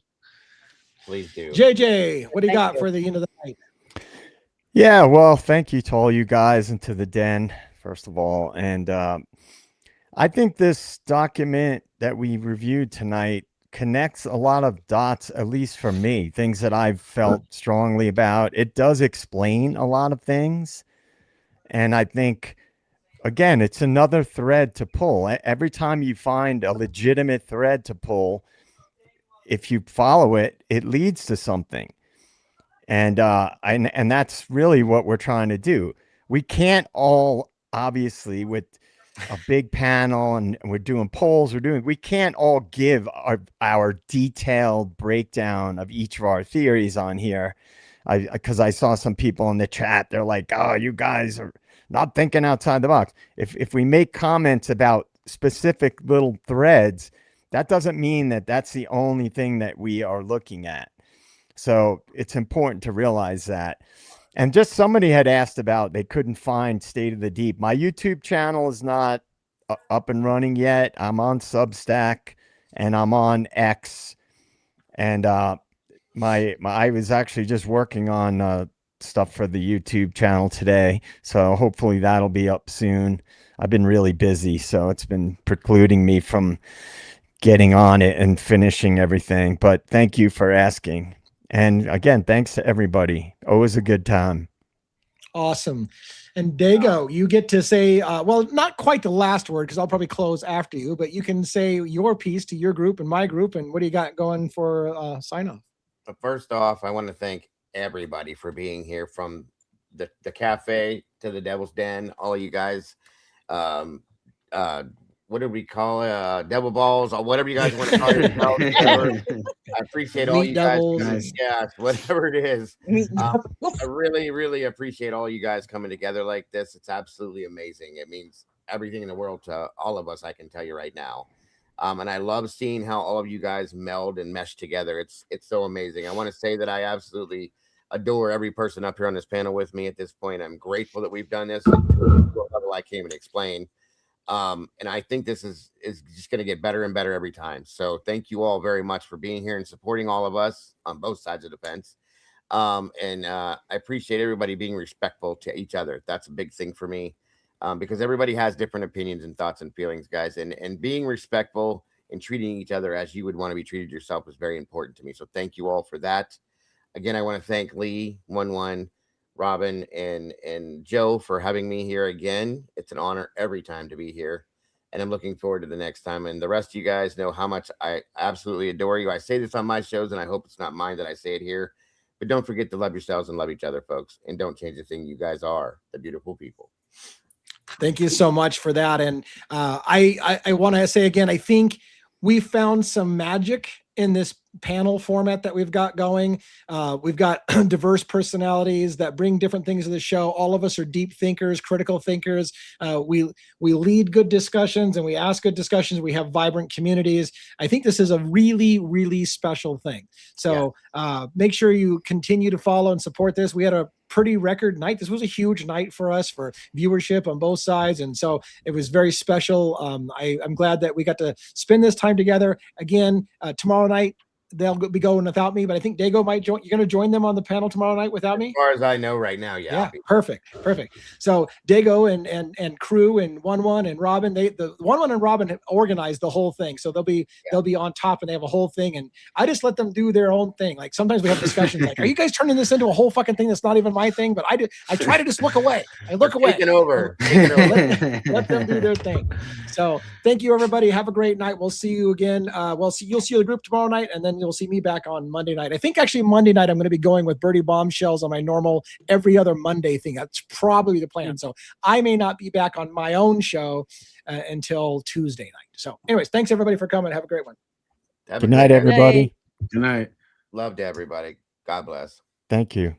Please do. JJ, what do you got for the end of the night? Yeah, well, thank you to all you guys and to the Den, first of all. And I think this document that we reviewed tonight connects a lot of dots, at least for me, things that I've felt strongly about. It does explain a lot of things. And I think, again, it's another thread to pull. Every time you find a legitimate thread to pull, if you follow it, it leads to something. And that's really what we're trying to do. We can't all, obviously, with a big panel and we're doing polls, we can't all give our detailed breakdown of each of our theories on here. Because I saw some people in the chat, they're like, oh, you guys are not thinking outside the box. If we make comments about specific little threads, that doesn't mean that that's the only thing that we are looking at. So it's important to realize that. And just somebody had asked about, they couldn't find State of the Deep. My YouTube channel is not up and running yet. I'm on Substack and I'm on X. And I was actually just working on stuff for the YouTube channel today. So hopefully that'll be up soon. I've been really busy, so it's been precluding me from getting on it and finishing everything. But thank you for asking. And again, thanks to everybody. Always a good time. Awesome. And Dago, you get to say, well, not quite the last word, because I'll probably close after you, but you can say your piece to your group and my group. And what do you got going for sign off? First off, I want to thank everybody for being here, from the cafe to the Devil's Den, all of you guys. What do we call it? Devil balls, or whatever you guys want to call it. I appreciate all you guys. Yeah, whatever it is. I really, really appreciate all you guys coming together like this. It's absolutely amazing. It means everything in the world to all of us, I can tell you right now. And I love seeing how all of you guys meld and mesh together. It's so amazing. I want to say that I absolutely adore every person up here on this panel with me at this point. I'm grateful that we've done this to a level I can't even explain. And I think this is just going to get better and better every time. So thank you all very much for being here and supporting all of us on both sides of the fence. And I appreciate everybody being respectful to each other. That's a big thing for me, because everybody has different opinions and thoughts and feelings, guys. And being respectful and treating each other as you would want to be treated yourself is very important to me. So thank you all for that. Again, I want to thank Lee, 11, Robin, and Joe for having me here again. It's an honor every time to be here, and I'm looking forward to the next time. And the rest of you guys know how much I absolutely adore you. I say this on my shows, and I hope it's not mine that I say it here, but don't forget to love yourselves and love each other, folks, and don't change the thing. You guys are the beautiful people. Thank you so much for that. And I want to say again, I think we found some magic in this panel format that we've got going. We've got diverse personalities that bring different things to the show. All of us are deep thinkers, critical thinkers. We lead good discussions and we ask good discussions. We have vibrant communities. I think this is a really, really special thing. So make sure you continue to follow and support this. We had a pretty record night. This was a huge night for us for viewership on both sides. And so it was very special. I'm glad that we got to spend this time together. Again, tomorrow night, they'll be going without me, but I think Dago might join. You're going to join them on the panel tomorrow night without me? As far as I know right now, yeah. Perfect. So Dago and crew and 1-1 and Robin, the 1-1 and Robin have organized the whole thing. So they'll be on top and they have a whole thing. And I just let them do their own thing. Like sometimes we have discussions like, are you guys turning this into a whole fucking thing that's not even my thing? But I try to just look away. I look away. Taking over. Let them do their thing. So thank you, everybody. Have a great night. We'll see you again. You'll see the group tomorrow night, and then you'll see me back on Monday night. I think actually Monday night I'm going to be going with Birdie Bombshells on my normal every other Monday thing. That's probably the plan. So I may not be back on my own show until Tuesday night. So anyways, thanks everybody for coming. Have a great one. Good night, everybody. Good night. Love to everybody. God bless. Thank you.